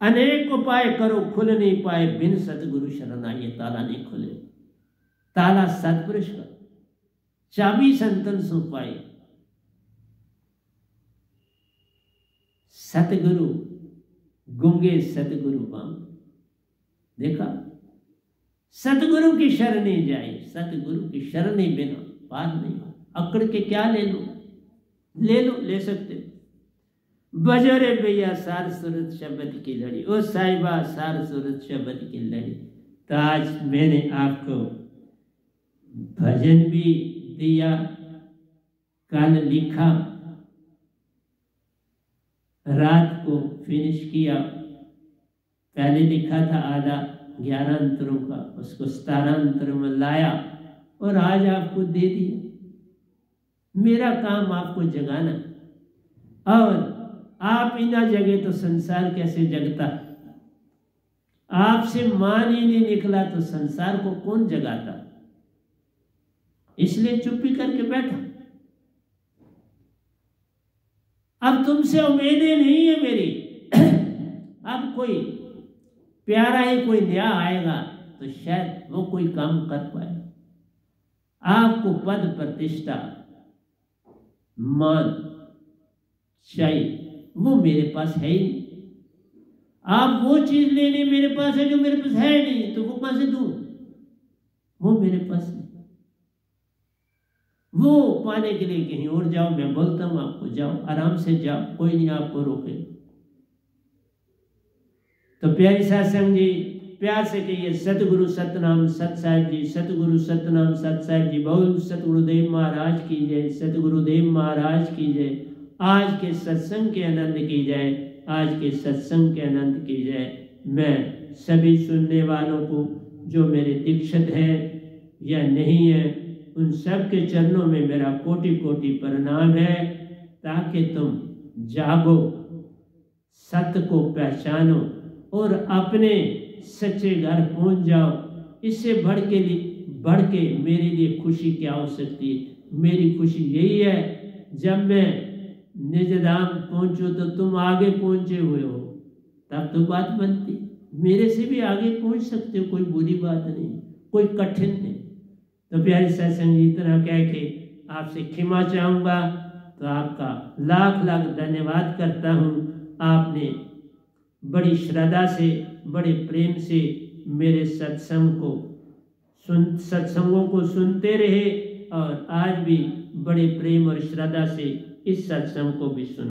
अनेक उपाय करो खुल नहीं पाए, बिन सतगुरु शरण आइए। ताला नहीं खुले, ताला सतपुरुष का, चाबी संतन सो पाए। सतगुरु गुंगे सतगुरु बाम, देखा, सतगुरु की शरणी जाए। सतगुरु की शरणी बिना पार नहीं हो। अकड़ के क्या ले लो, ले लो, ले सकते। बजरे भैया सार सूरत शब्द की लड़ी, ओ साहिबा सार सूरत शब्द की लड़ी। तो आज मैंने आपको भजन भी दिया, कल लिखा, रात को फिनिश किया। पहले लिखा था आधा 11 अंतरों का, उसको 17 अंतरों में लाया और आज आपको दे दिया। मेरा काम आपको जगाना, और आप ही ना जगे तो संसार कैसे जगता। आपसे मान ही नहीं निकला तो संसार को कौन जगाता। इसलिए चुप्पी करके बैठा। अब तुमसे उम्मीदें नहीं है मेरी। अब कोई प्यारा ही कोई नया आएगा तो शायद वो कोई काम कर पाए। आपको पद प्रतिष्ठा मान चाहिए, वो मेरे पास है ही नहीं। आप वो चीज लेने मेरे पास है जो मेरे पास है नहीं, तो वो कहां से दूं, वो मेरे पास नहीं। वो पाने के लिए कहीं और जाओ, मैं बोलता हूं आपको जाओ, आराम से जाओ, कोई नहीं आपको रोके। तो प्यारी सत्संग जी, प्यार से कहिए सतगुरु सतनाम सत साहिब जी, सतगुरु सतनाम सत साहिब जी। बोल सतगुरुदेव महाराज की जय, सतगुरुदेव महाराज की जय। आज के सत्संग के आनंद की जय, आज के सत्संग के आनंद की जय। मैं सभी सुनने वालों को जो मेरे दीक्षित हैं या नहीं है, उन सब के चरणों में मेरा कोटि कोटि प्रणाम है, ताकि तुम जागो, सत्य को पहचानो और अपने सच्चे घर पहुंच जाओ। इससे बढ़ के मेरे लिए खुशी क्या हो सकती है। मेरी खुशी यही है, जब मैं निज धाम पहुंचूं तो तुम आगे पहुंचे हुए हो, तब तो बात बनती। मेरे से भी आगे पहुंच सकते हो, कोई बुरी बात नहीं, कोई कठिन नहीं। तो प्यारी सत्संग जी, इतना कह के आपसे क्षमा चाहूंगा। तो आपका लाख लाख धन्यवाद करता हूँ। आपने बड़ी श्रद्धा से, बड़े प्रेम से मेरे सत्संगों को सुनते रहे और आज भी बड़े प्रेम और श्रद्धा से इस सत्संग को भी सुनो।